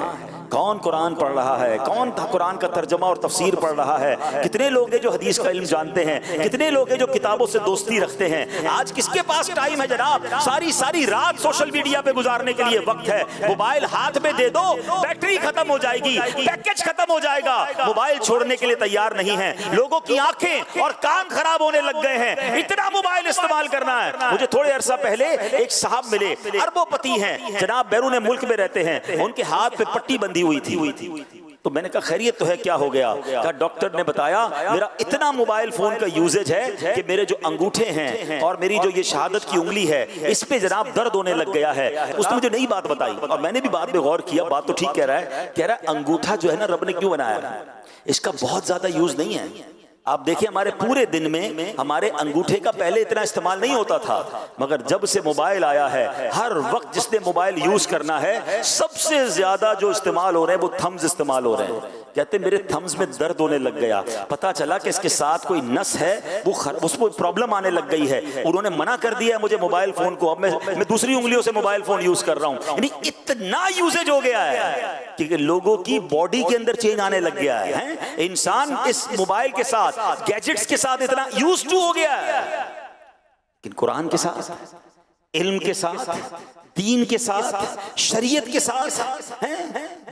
کون قرآن پڑھ رہا ہے؟ کون قرآن کا ترجمہ اور تفسیر پڑھ رہا ہے؟ کتنے لوگ ہیں جو حدیث کا علم جانتے ہیں؟ کتنے لوگ ہیں جو کتابوں سے دوستی رکھتے ہیں؟ آج کس کے پاس ٹائم ہے جناب؟ ساری رات سوشل میڈیا پہ گزارنے کے لیے وقت ہے. موبائل ہاتھ میں دے دو، بیٹری ختم ہو جائے گی، پیکج ختم ہو جائے گا. موبائل چھوڑنے کے لیے تیار نہیں ہے. لوگوں کی آنکھیں اور کان خراب ہونے لگ گئے ہیں، اتنا موبائل استعمال کرنا ہے. مجھے تھوڑے عرصہ پہلے ایک صاحب ملے، اربوں پتی ہیں جناب، بیرون ملک میں رہتے ہیں. ان کے ہاتھ پہ پٹی بندھی ہوئی تھی. تو میں نے کہا خیریت تو ہے، کیا ہو گیا؟ کہا ڈاکٹر نے بتایا میرا اتنا موبائل فون کا یوزیج ہے کہ میرے جو انگوٹھے ہیں اور میری جو یہ شہادت کی انگلی ہے اس پہ جناب درد ہونے لگ گیا ہے. اس نے مجھے نئی بات بتائی اور میں نے بھی بات پہ غور کیا. بات تو ٹھیک کہہ رہا ہے. کہہ رہا ہے انگوٹھا جو ہے نا رب نے کیوں بنایا ہے؟ اس کا بہت زیادہ یوز نہیں ہے. آپ دیکھیں ہمارے پورے دن میں ہمارے انگوٹھے کا پہلے اتنا استعمال نہیں ہوتا تھا، مگر جب سے موبائل آیا ہے ہر وقت جس نے موبائل یوز کرنا ہے سب سے زیادہ جو استعمال ہو رہے ہیں وہ تھمز استعمال ہو رہے ہیں. کہتے ہیں میرے تھمز میں درد ہونے لگ گیا. پتا چلا کہ اس کے ساتھ کوئی نس ہے، وہ اس کو پرابلم آنے لگ گئی ہے. انہوں نے منع کر دیا مجھے موبائل فون کو، اب میں دوسری انگلیوں سے موبائل فون یوز کر رہا ہوں. یعنی اتنا یوزیج ہو گیا ہے کہ لوگوں کی باڈی کے اندر چینج آنے لگ گیا ہے. انسان اس موبائل کے ساتھ، گیجٹس کے ساتھ اتنا یوز ٹو ہو گیا ہے. لیکن قرآن کے ساتھ، علم کے ساتھ، دین کے ساتھ، شریعت کے ساتھ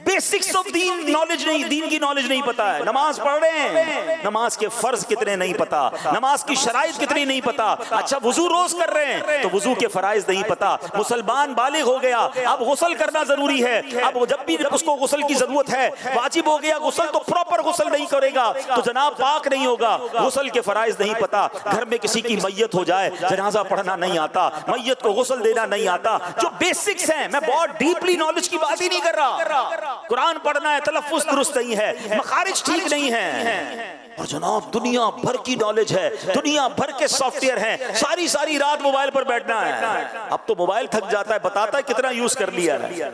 بیسکس آف دین نالج نہیں، دین کی نالج نہیں پتا ہے. نماز پڑھ رہے ہیں، نماز کے فرض کتنے نہیں پتا، نماز کی شرائط کتنی نہیں پتا. اچھا وضو روز کر رہے ہیں تو وضو کے فرائض نہیں پتا. مسلمان بالغ ہو گیا، اب غسل کرنا ضروری ہے، اب جب بھی اس کو غسل کی ضرورت ہے واجب ہو گیا غسل، تو پراپر غسل نہیں کرے گا تو جناب پاک نہیں ہوگا. غسل کے فرائض نہیں پتا. گھر میں کسی کی میت ہو جائے جنازہ پڑھنا نہیں آتا، میت کو غسل دینا نہیں آتا. جو بیسکس ہیں، میں بہت ڈیپلی نالج کی بات ہی نہیں کر رہا. قرآن پڑھنا ہے، تلفظ درست نہیں ہے، مخارج ٹھیک نہیں ہیں. اور جناب دنیا بھر کی نالج ہے، دنیا بھر کے سافٹ ویئر ہیں، ساری رات موبائل پر بیٹھنا ہے. اب تو موبائل تھک جاتا ہے، بتاتا ہے کتنا یوز کر لیا ہے.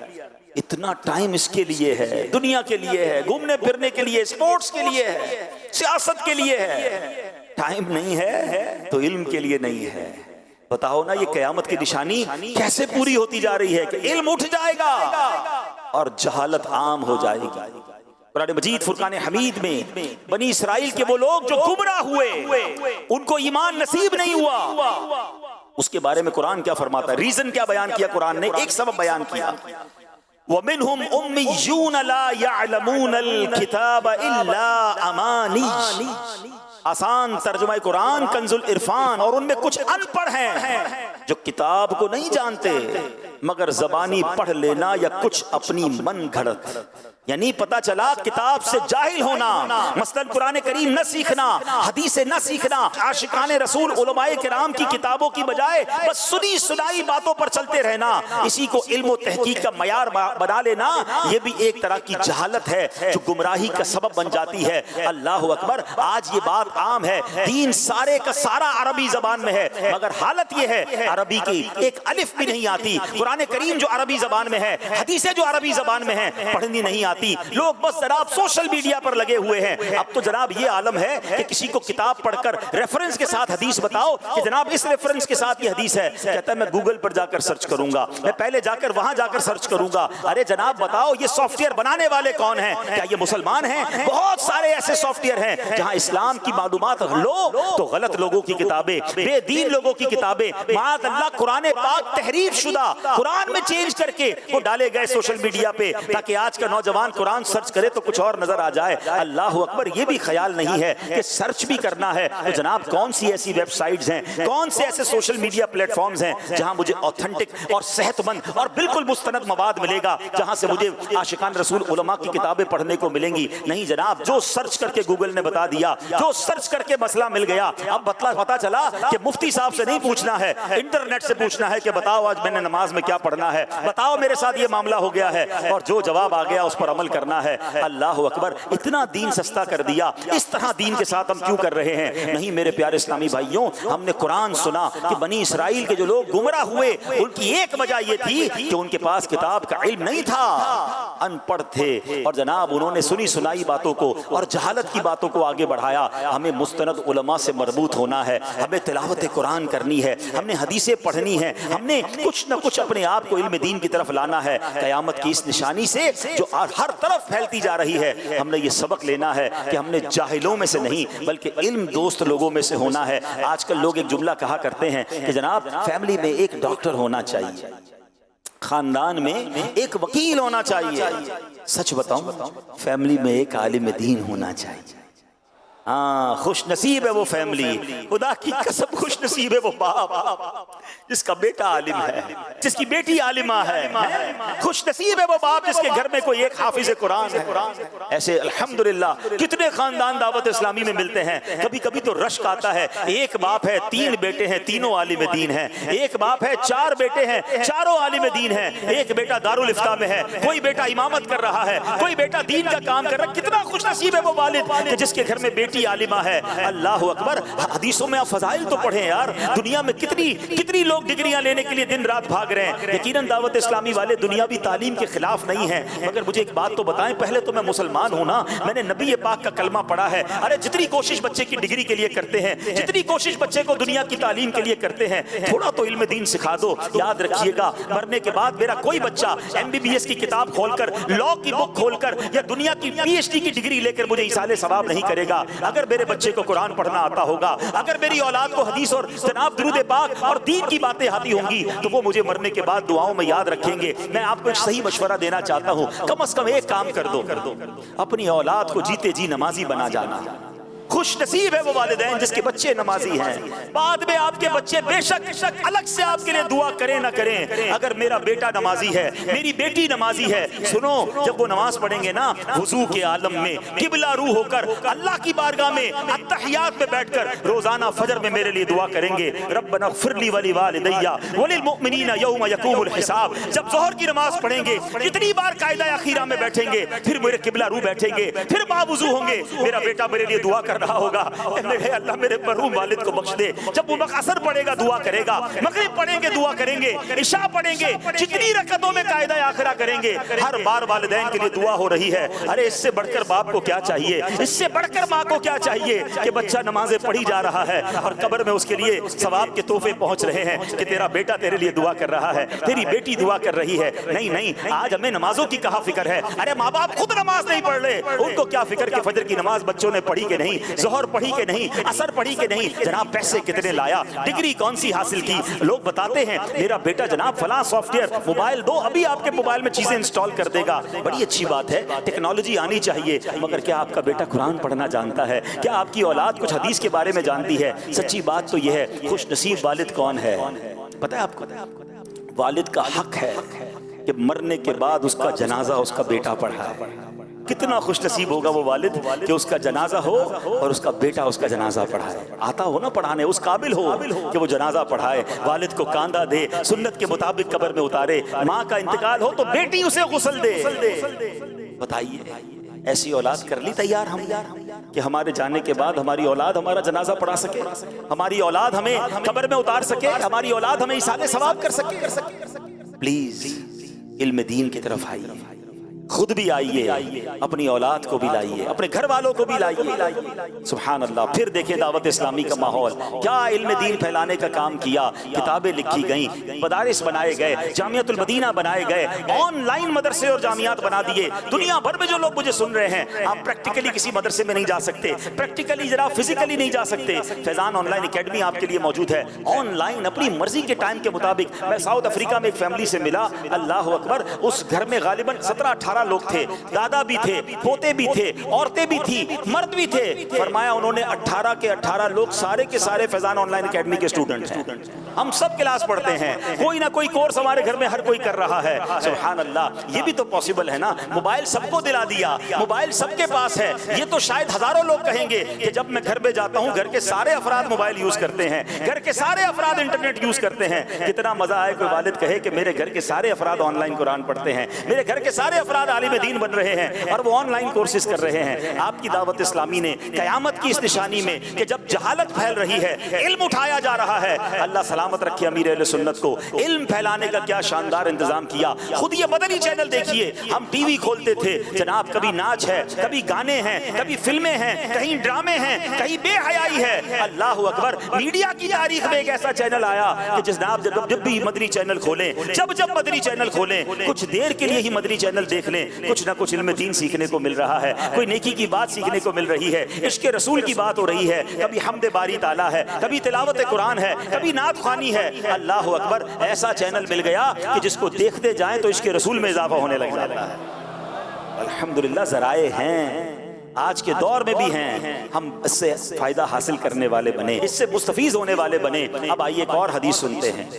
اتنا ٹائم اس کے لیے ہے، دنیا کے لیے ہے، گھومنے پھرنے کے لیے، اسپورٹس کے لیے ہے، سیاست کے لیے ہے. ٹائم نہیں ہے تو علم کے لیے نہیں ہے. بتاؤ نا یہ قیامت کی نشانی کیسے پوری ہوتی جا رہی ہے کہ علم اٹھ جائے گا اور جہالت عام ہو جائے گی. قرآن مجید فرقان حمید میں بنی اسرائیل کے وہ لوگ جو گمراہ ہوئے، ان کو ایمان نصیب نہیں ہوا، اس کے بارے میں قرآن کیا فرماتا ہے؟ ریزن کیا بیان کیا قرآن نے؟ ایک سبب بیان کیا، وَمِنْهُمْ أُمِّيُّونَ لَا يَعْلَمُونَ الْكِتَابَ إِلَّا أَمَانِيَّ. آسان ترجمہ قرآن کنز العرفان. اور ان میں کچھ ان پڑھ ہیں جو کتاب کو نہیں جانتے مگر زبانی پڑھ لینا یا کچھ اپنی من گھڑت. یعنی پتا چلا کتاب سے جاہل ہونا، مثلا قرآن کریم نہ سیکھنا، حدیث نہ سیکھنا، عاشقان رسول علماء کرام کی کتابوں کی بجائے بس سنی سنائی باتوں پر چلتے رہنا، اسی کو علم و تحقیق کا معیار بنا لینا، یہ بھی ایک طرح کی جہالت ہے جو گمراہی کا سبب بن جاتی ہے. اللہ اکبر. آج یہ بات عام ہے، دین سارے کا سارا عربی زبان میں ہے مگر حالت یہ ہے عربی کی ایک الف بھی نہیں آتی. قرآن کریم جو عربی زبان میں ہے، حدیثیں جو عربی زبان میں ہیں، پڑھنی نہیں آتی. لوگ بس جناب سوشل میڈیا پر لگے ہوئے ہیں. اب تو جناب یہ عالم ہے کہ کسی کو کتاب پڑھ کر ریفرنس کے ساتھ حدیث بتاؤ کہ جناب اس ریفرنس کے ساتھ یہ حدیث ہے، کہتا ہے میں گوگل پر جا کر سرچ کروں گا، میں پہلے جا کر وہاں جا کر سرچ کروں گا. ارے جناب بتاؤ یہ سافٹ ویئر بنانے والے کون ہیں؟ کیا یہ مسلمان ہیں؟ بہت سارے ایسے سافٹ ویئر ہیں جہاں اسلام کی معلومات لو تو غلط لوگوں کی کتابیں، بے دین لوگوں کی کتابیں، معاذ اللہ قرآن پاک تحریف شدہ قرآن میں چینج کر کے وہ ڈالے گئے سوشل میڈیا پہ تاکہ آج کا نوجوان قرآن سرچ کرے تو کچھ اور نظر آ جائے. اللہ اکبر. یہ بھی خیال نہیں ہے کہ سرچ بھی کرنا ہے تو جناب کون سی ایسی ویب سائٹس ہیں، کون سے ایسے سوشل میڈیا پلیٹ فارمز ہیں جہاں مجھے اوتھنٹک اور صحت مند اور بالکل مستند مواد ملے گا، جہاں سے مجھے عاشقان رسول علماء کی کتابیں پڑھنے کو ملیں گی. نہیں جناب، جو سرچ کر کے گوگل نے بتا دیا، جو سرچ کر کے مسئلہ مل گیا. اب پتا چلا کہ مفتی صاحب سے نہیں پوچھنا ہے، انٹرنیٹ سے پوچھنا ہے کہ بتاؤ آج میں نے نماز میں کیا پڑھنا ہے، بتاؤ میرے ساتھ یہ معاملہ ہو گیا ہے، اور جو جواب آ گیا اس پر عمل کرنا ہے. اللہ اکبر. اتنا دین سستا کر دیا. اس طرح دین کے ساتھ ہم کیوں کر رہے ہیں؟ نہیں میرے پیارے اسلامی بھائیوں، ہم نے قرآن سنا کہ بنی اسرائیل کے جو لوگ گمراہ ہوئے ان کی ایک وجہ یہ تھی کہ ان کے پاس کتاب کا علم نہیں تھا، ان پڑھ تھے، اور جناب انہوں نے سنی سنائی باتوں کو اور جہالت کی باتوں کو آگے بڑھایا. ہمیں مستند علماء سے مربوط ہونا ہے، ہمیں تلاوت قرآن کرنی ہے، ہم نے حدیثیں پڑھنی ہے، ہم نے کچھ نہ کچھ اپنے آپ کو علم دین کی طرف لانا ہے. قیامت کی اس نشانی سے جو ہر طرف پھیلتی جا رہی ہے، ہم نے یہ سبق لینا ہے کہ ہم نے جاہلوں میں سے نہیں بلکہ علم دوست لوگوں میں سے ہونا ہے. آج کل لوگ ایک جملہ کہا کرتے ہیں کہ جناب فیملی میں ایک ڈاکٹر ہونا چاہیے، خاندان میں ایک وکیل ہونا چاہیے. سچ بتاؤں فیملی میں ایک عالم دین ہونا چاہیے. ہاں خوش نصیب ہے وہ فیملی، خدا کی قسم خوش نصیب ہے وہ باپ جس کا بیٹا عالم ہے، جس کی بیٹی عالمہ ہے. خوش نصیب ہے وہ باپ جس کے گھر میں کوئی ایک حافظ قرآن ہے. ایسے الحمدللہ کتنے خاندان دعوت اسلامی میں ملتے ہیں. کبھی کبھی تو رشک آتا ہے، ایک باپ ہے 3 بیٹے ہیں، تینوں عالم دین ہیں. ایک باپ ہے 4 بیٹے ہیں، چاروں عالم دین ہیں. ایک بیٹا دارالفتاء میں ہے، کوئی بیٹا امامت کر رہا ہے، کوئی بیٹا دین کا کام کر رہا ہے. کتنا خوش نصیب ہے وہ والد کہ جس کے گھر میں بیٹی عالمہ ہے. اللہ اکبر. حدیثوں میں آپ فضائل تو پڑھیں یار. دنیا میں کتنی لوگ ڈگریاں لینے کے لیے دن رات بھاگ رہے ہیں. یقیناً دعوت اسلامی والے دنیاوی تعلیم کے خلاف نہیں ہیں، مگر مجھے ایک بات تو بتائیں، پہلے تو میں مسلمان ہوں نا، میں نے نبی پاک کا کلمہ پڑھا ہے. ارے جتنی کوشش بچے کی ڈگری کے لیے کرتے ہیں، جتنی کوشش بچے کو دنیا کی تعلیم کے لیے کرتے ہیں، تھوڑا تو علم دین سکھا دو. یاد رکھیے گا مرنے کے بعد میرا کوئی بچہ MBBS کی کتاب کھول کر، لاء کی بک کھول کر یا دنیا کی PhD کی ڈگری لے کر مجھے ایصال ثواب نہیں کرے گا. اگر میرے بچے کو قرآن پڑھنا آتا ہوگا، اگر میری اولاد کو حدیث اور جناب درود پاک اور دین کی باتیں آتی ہوں گی، تو وہ مجھے مرنے کے بعد دعاؤں میں یاد رکھیں گے. میں آپ کو ایک صحیح مشورہ دینا چاہتا ہوں، کم از کم ایک کام کر دو، اپنی اولاد کو جیتے جی نمازی بنا جانا. خوش نصیب ہے وہ والدین جس کے بچے نمازی ہیں. بعد میں آپ کے بچے بے شک الگ سے آپ کے لیے دعا کریں نہ کریں، اگر میرا بیٹا نمازی ہے، میری بیٹی نمازی ہے، سنو جب وہ نماز پڑھیں گے نا، وضو کے عالم میں قبلہ رو ہو کر اللہ کی بارگاہ میں اتحیات میں بیٹھ کر روزانہ فجر میں میرے لیے دعا کریں گے، ربنا اغفر لی ولوالدی وللمؤمنین یوم یقوم الحساب. جب ظہر کی نماز پڑھیں گے کتنی بار قاعدہ اخیرہ میں بیٹھیں گے، پھر میرے قبلہ رو بیٹھیں گے، پھر باوضو ہوں گے، میرا بیٹا میرے لیے دعا کرنا رہا ہوگا اللہ میرے مرحوم والد کو بخش دے. جب وہ عصر پڑھے گا دعا کرے گا, مغرب پڑھیں گے دعا کریں گے, عشاء پڑھیں گے, جتنی رکعتوں میں قاعدہ آخرہ کریں گے, ہر بار والدین کے لیے دعا ہو رہی ہے. ارے اس سے بڑھ کر باپ کو کیا چاہیے, اس سے بڑھ کر ماں کو کیا چاہیے کہ بچہ نمازیں پڑھی جا رہا ہے اور قبر میں اس کے لیے ثواب کے تحفے پہنچ رہے ہیں کہ تیرا بیٹا تیرے لیے دعا کر رہا ہے, تیری بیٹی دعا کر رہی ہے. نہیں نہیں, آج ہمیں نمازوں کی کہاں فکر ہے. ارے ماں باپ خود نماز نہیں پڑھ رہے, ان کو کیا فکر کہ فجر کی نماز بچوں نے پڑھی کہ نہیں, ظہر پڑھی کہ نہیں, عصر پڑھی کہ نہیں, جناب پیسے کتنے لایا, ڈگری کون سی حاصل کی. لوگ بتاتے ہیں میرا بیٹا جناب فلاں سافٹ ویئر موبائل دو, ابھی آپ کے موبائل میں چیزیں انسٹال کر دے گا. بڑی اچھی بات ہے, ٹیکنالوجی آنی چاہیے, مگر کیا آپ کا بیٹا قرآن پڑھنا جانتا ہے؟ کیا آپ کی اولاد کچھ حدیث کے بارے میں جانتی ہے؟ سچی بات تو یہ ہے, خوش نصیب والد کون ہے پتہ ہے آپ کو؟ والد کا حق ہے کہ مرنے کے بعد اس کا جنازہ اس کا بیٹا پڑھائے. کتنا خوش نصیب ہوگا وہ والد کہ اس کا جنازہ ہو اور اس کا بیٹا اس کا جنازہ پڑھائے. آتا ہو نا پڑھانے, اس قابل ہو کہ وہ جنازہ پڑھائے, والد کو کاندھا دے, سنت کے مطابق قبر میں اتارے. ماں کا انتقال ہو تو بیٹی اسے غسل دے. بتائیے ایسی اولاد کر لی تیار ہم کہ ہمارے جانے کے بعد ہماری اولاد ہمارا جنازہ پڑھا سکے, ہماری اولاد ہمیں قبر میں اتار سکے, ہماری اولاد ہمیں ایصال ثواب کر سکے. پلیز علم دین کی طرف آئیے, خود بھی آئیے, اپنی اولاد کو بھی لائیے, اپنے گھر والوں کو بھی لائیے. سبحان اللہ. پھر دیکھیں دعوت اسلامی کا ماحول, کیا علم دین پھیلانے کا کام کیا, کتابیں لکھی گئیں, مدارس بنائے گئے, جامعۃ المدینہ بنائے گئے, آن لائن مدرسے اور جامعات بنا دیے. دنیا بھر میں جو لوگ مجھے سن رہے ہیں, آپ پریکٹیکلی کسی مدرسے میں نہیں جا سکتے, پریکٹیکلی ذرا فزیکلی نہیں جا سکتے, فیضان آن لائن اکیڈمی آپ کے لیے موجود ہے. آن لائن اپنی مرضی کے ٹائم کے مطابق. میں ساؤتھ افریقہ میں ایک فیملی سے ملا, اللہ اکبر, اس گھر میں غالباً 17-18 لوگ تھے, دادا بھی تھے, پوتے بھی تھے, عورتیں بھی تھی, مرد بھی تھے. فرمایا انہوں نے 18 کے 18 لوگ سارے کے سارے فیضان آن لائن اکیڈمی کے اسٹوڈنٹ ہیں. ہم سب کلاس پڑھتے ہیں, کوئی نہ کوئی کورس ہمارے گھر میں ہر کوئی کر رہا ہے. سبحان اللہ. یہ بھی تو پاسبل ہے نا, موبائل سب کو دلا دیا, موبائل سب کے پاس ہے. یہ تو شاید ہزاروں لوگ کہیں گے کہ جب میں گھر پہ جاتا ہوں گھر کے سارے افراد موبائل یوز کرتے ہیں, گھر کے سارے افراد انٹرنیٹ یوز کرتے ہیں. کتنا مزہ آئے کوئی والد کہے کہ میرے گھر کے سارے افراد آن لائن قرآن پڑھتے ہیں, میرے گھر کے سارے افراد عالم دین بن رہے ہیں اور وہ آن لائن کورسز کر رہے ہیں. آپ کی دعوت اسلامی نے قیامت کی اس نشانی میں کہ جب جہالت پھیل رہی ہے علم اٹھایا جا رہا ہے, اللہ سلامت رکھے امیر اہل سنت کو, علم پھیلانے کا کیا شاندار انتظام کیا. خود یہ مدنی چینل دیکھیے, ہم ٹی وی کھولتے تھے جناب, کبھی ناچ ہے, کبھی گانے ہیں, کبھی فلمیں ہیں, کہیں ڈرامے ہیں, کہیں بے حیائی ہے. اللہ اکبر. میڈیا کی تاریخ میں ایک ایسا چینل آیا کہ جناب جب بھی مدنی چینل کھولیں, جب مدنی چینل کھولیں, کچھ دیر کے لیے ہی مدنی چینل دیکھ لیں, کچھ نہ کچھ علم دین سیکھنے کو مل رہا ہے, کوئی نیکی کی بات سیکھنے کو مل رہی ہے, عشق رسول کی بات ہو رہی ہے, کبھی حمد باری تعالیٰ ہے, کبھی تلاوت قرآن ہے, کبھی نعت خوانی ہے. اللہ اکبر. ایسا چینل مل گیا کہ جس کو دیکھتے جائیں تو عشق رسول میں اضافہ ہونے لگ جاتا ہے. الحمدللہ ذرائع ہیں, آج کے دور میں بھی ہیں, ہم اس سے فائدہ حاصل کرنے والے بنے, اس سے مستفیض ہونے والے بنے. اب آئیے ایک اور حدیث سنتے ہیں.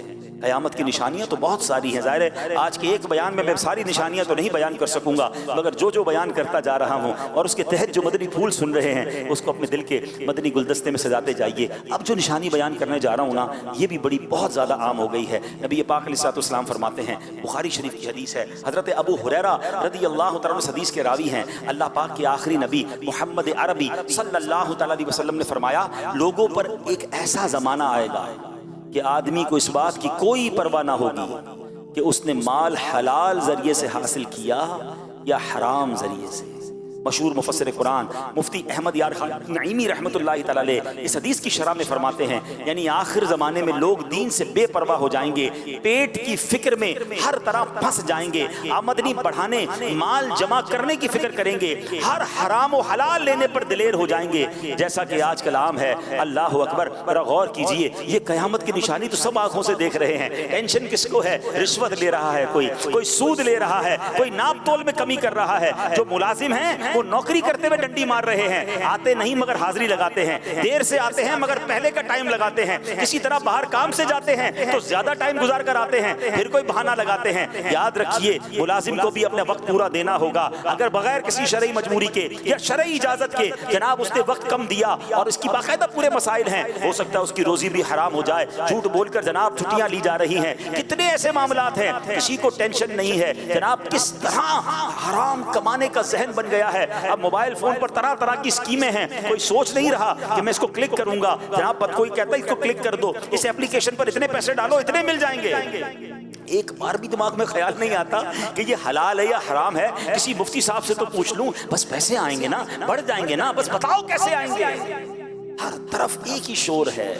قیامت کی نشانیاں تو بہت ساری ہیں, ظاہر ہے آج کے ایک بیان میں ساری نشانیاں تو نہیں بیان کر سکوں گا, مگر جو بیان کرتا جا رہا ہوں اور اس کے تحت جو مدنی پھول سن رہے ہیں اس کو اپنے دل کے مدنی گلدستے میں سجاتے جائیے. اب جو نشانی بیان کرنے جا رہا ہوں نا, یہ بھی بڑی بہت زیادہ عام ہو گئی ہے. نبی پاک علیہ الصلوۃ والسلام فرماتے ہیں, بخاری شریف کی حدیث ہے, حضرت ابو ہریرہ رضی اللہ تعالیٰ عنہ حدیث کے راوی ہیں, اللہ پاک کے آخری نبی محمد عربی صلی اللہ تعالیٰ علیہ وسلم نے فرمایا, لوگوں پر ایک ایسا زمانہ آئے گا کہ آدمی کو اس بات کی کوئی پرواہ نہ ہوگی کہ اس نے مال حلال ذریعے سے حاصل کیا یا حرام ذریعے سے. مشہور مفسر قرآن مفتی احمد یار خان نعیمی رحمۃ اللہ تعالی علیہ اس حدیث کی شرح میں فرماتے ہیں, یعنی آخر زمانے میں لوگ دین سے بے پرواہ ہو جائیں گے, پیٹ کی فکر میں ہر طرح پھنس جائیں گے, آمدنی بڑھانے, مال جمع کرنے کی فکر کریں گے, ہر حرام و حلال لینے پر دلیر ہو جائیں گے, جیسا کہ آج کل عام ہے. اللہ اکبر. ذرا غور کیجئے, یہ قیامت کی نشانی تو سب آنکھوں سے دیکھ رہے ہیں. ٹینشن کس کو ہے؟ رشوت لے رہا ہے کوئی سود لے رہا ہے, کوئی ناپ تول میں کمی کر رہا ہے, جو ملازم ہیں وہ نوکری کرتے ہوئے ڈنڈی مار رہے ہیں, آتے نہیں مگر حاضری لگاتے ہیں, دیر سے آتے ہیں مگر پہلے کا ٹائم لگاتے ہیں, کسی طرح باہر کام سے جاتے ہیں تو زیادہ ٹائم گزار کر آتے ہیں, پھر کوئی بہانہ لگاتے ہیں. یاد رکھیے ملازم کو بھی اپنا وقت پورا دینا ہوگا. اگر بغیر کسی شرعی مجبوری کے یا شرعی اجازت کے جناب اس نے وقت کم دیا اور اس کی باقاعدہ پورے مسائل ہیں, ہو سکتا ہے اس کی روزی بھی حرام ہو جائے, جھوٹ بول کر جناب چھٹیاں لی جا رہی ہیں. کتنے ایسے معاملات ہیں, کسی کو ٹینشن نہیں ہے جناب کس طرح حرام کمانے کا ذہن بن گیا ہے. ہے. اب موبائل فون پر طرح طرح کی اسکیمیں ہیں. کوئی سوچ نہیں رہا کہ میں اس کو کلک کروں گا. جناب پت کوئی کہتا ہے اس کو کلک کر دو, اس ایپلیکیشن پر اتنے پیسے ڈالو, اتنے مل جائیں گے. ایک بار بھی دماغ میں خیال نہیں آتا کہ یہ حلال ہے یا حرام ہے. کسی مفتی صاحب سے تو پوچھ لوں, بس پیسے آئیں گے نا, بڑھ جائیں گے نا, بس بتاؤ کیسے آئیں گے. ہر طرف ایک ہی شور ہے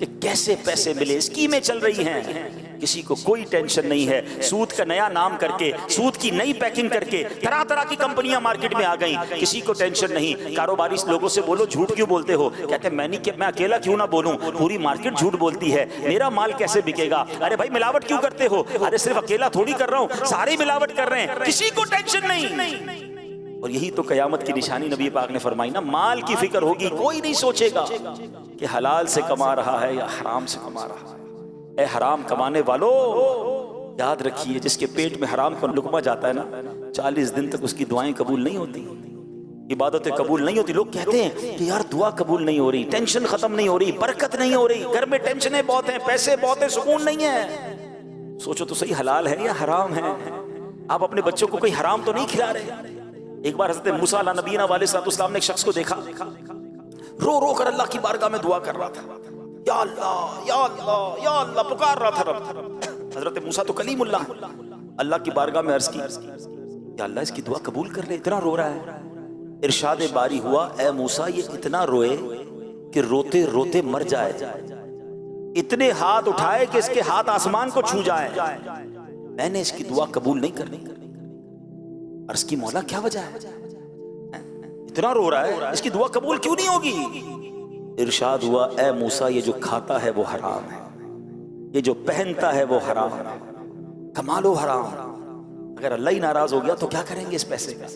کہ کیسے پیسے ملے. اسکیمیں چل رہی ہیں, کسی کو کوئی ٹینشن نہیں ہے. سود کا نیا نام کر کے, سود کی نئی پیکنگ کر کے طرح طرح کی کمپنیاں مارکیٹ میں آ گئیں, کسی کو ٹینشن نہیں. کاروباری لوگوں سے بولو جھوٹ کیوں بولتے ہو, کہتے ہیں میں اکیلا کیوں نہ بولوں, پوری مارکیٹ جھوٹ بولتی ہے, میرا مال کیسے بکے گا. ارے بھائی ملاوٹ کیوں کرتے ہو, ارے صرف اکیلا تھوڑی کر رہا ہوں, سارے ملاوٹ کر رہے ہیں, کسی کو ٹینشن نہیں. اور یہی تو قیامت کی نشانی نبی پاک نے فرمائی نا, مال کی فکر ہوگی, کوئی نہیں سوچے گا کہ حلال سے کما رہا ہے یا حرام سے کما رہا ہے. اے حرام کمانے والو, یاد رکھیے جس کے پیٹ میں حرام کا لقمہ جاتا ہے نا, 40 دن تک اس کی دعائیں قبول نہیں ہوتی, عبادتیں قبول نہیں ہوتی. لوگ کہتے ہیں کہ یار دعا قبول نہیں ہو رہی, ٹینشن ختم نہیں ہو رہی, برکت نہیں ہو رہی, گھر میں ٹینشنیں بہت ہیں, پیسے بہت ہیں, سکون نہیں ہے. سوچو تو صحیح, حلال ہے یا حرام ہے. آپ اپنے بچوں کو کوئی حرام تو نہیں کھلا رہے. ایک بار حضرت موسیٰ علیہ نبینا علیہ السلام نے ایک شخص کو دیکھا, رو رو کر اللہ کی بارگاہ میں دعا کر رہا تھا, یا اللہ یا اللہ یا اللہ پکار رہا تھا رب. حضرت موسیٰ تو کلیم اللہ, اللہ کی بارگاہ میں عرض کی, یا اللہ اس کی دعا قبول کر لے, اتنا رو رہا ہے. ارشاد باری ہوا, اے موسیٰ یہ اتنا روئے کہ روتے روتے مر جائے, اتنے ہاتھ اٹھائے کہ اس کے ہاتھ آسمان کو چھو جائے, میں نے اس کی دعا قبول نہیں کرنی. عرض کی مولا کیا وجہ ہے, اتنا رو رہا ہے, اس کی دعا قبول کیوں نہیں ہوگی. ارشاد ہوا, اے موسیٰ یہ جو کھاتا ہے وہ حرام ہے, یہ جو پہنتا ہے وہ حرام ہے, کما لو حرام. اگر اللہ ہی ناراض ہو گیا تو کیا کریں گے اس پیسے کا.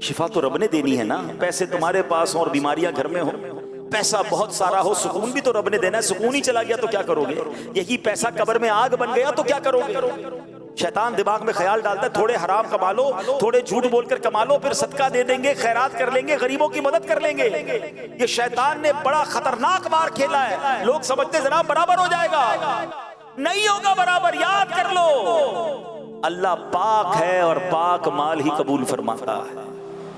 شفا تو رب نے دینی ہے نا, پیسے تمہارے پاس ہوں اور بیماریاں گھر میں ہوں, پیسا بہت سارا ہو, سکون بھی تو رب نے دینا ہے. سکون ہی چلا گیا تو کیا کرو گے, یہی پیسہ قبر میں آگ بن گیا تو کیا کرو گے. شیطان دماغ میں خیال ڈالتا ہے تھوڑے حرام کما لو, تھوڑے جھوٹ بول کر کما لو, پھر صدقہ دے دیں گے, خیرات کر لیں گے, غریبوں کی مدد کر لیں گے. یہ شیطان نے بڑا خطرناک وار کھیلا ہے. لوگ سمجھتے جناب برابر ہو جائے گا, نہیں ہوگا برابر. یاد کر لو اللہ پاک ہے اور پاک مال ہی قبول فرماتا ہے,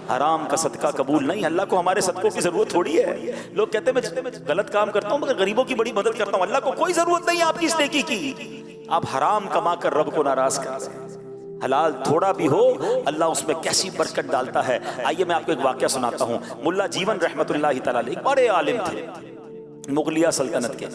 حرام کا صدقہ قبول نہیں. اللہ کو ہمارے صدقوں کی ضرورت تھوڑی ہے. لوگ کہتے ہیں میں غلط کام کرتا ہوں مگر غریبوں کی بڑی مدد کرتا ہوں. اللہ کو کوئی ضرورت نہیں آپ کی اس نیکی کی. آپ حرام کما کر رب کو ناراض کر رہے ہیں. حلال تھوڑا بھی ہو اللہ اس میں کیسی برکت ڈالتا ہے. آئیے میں آپ کو ایک واقعہ سناتا ہوں. ملا جیون رحمت اللہ تعالیٰ علیہ ایک بڑے عالم تھے, مغلیہ سلطنت کے,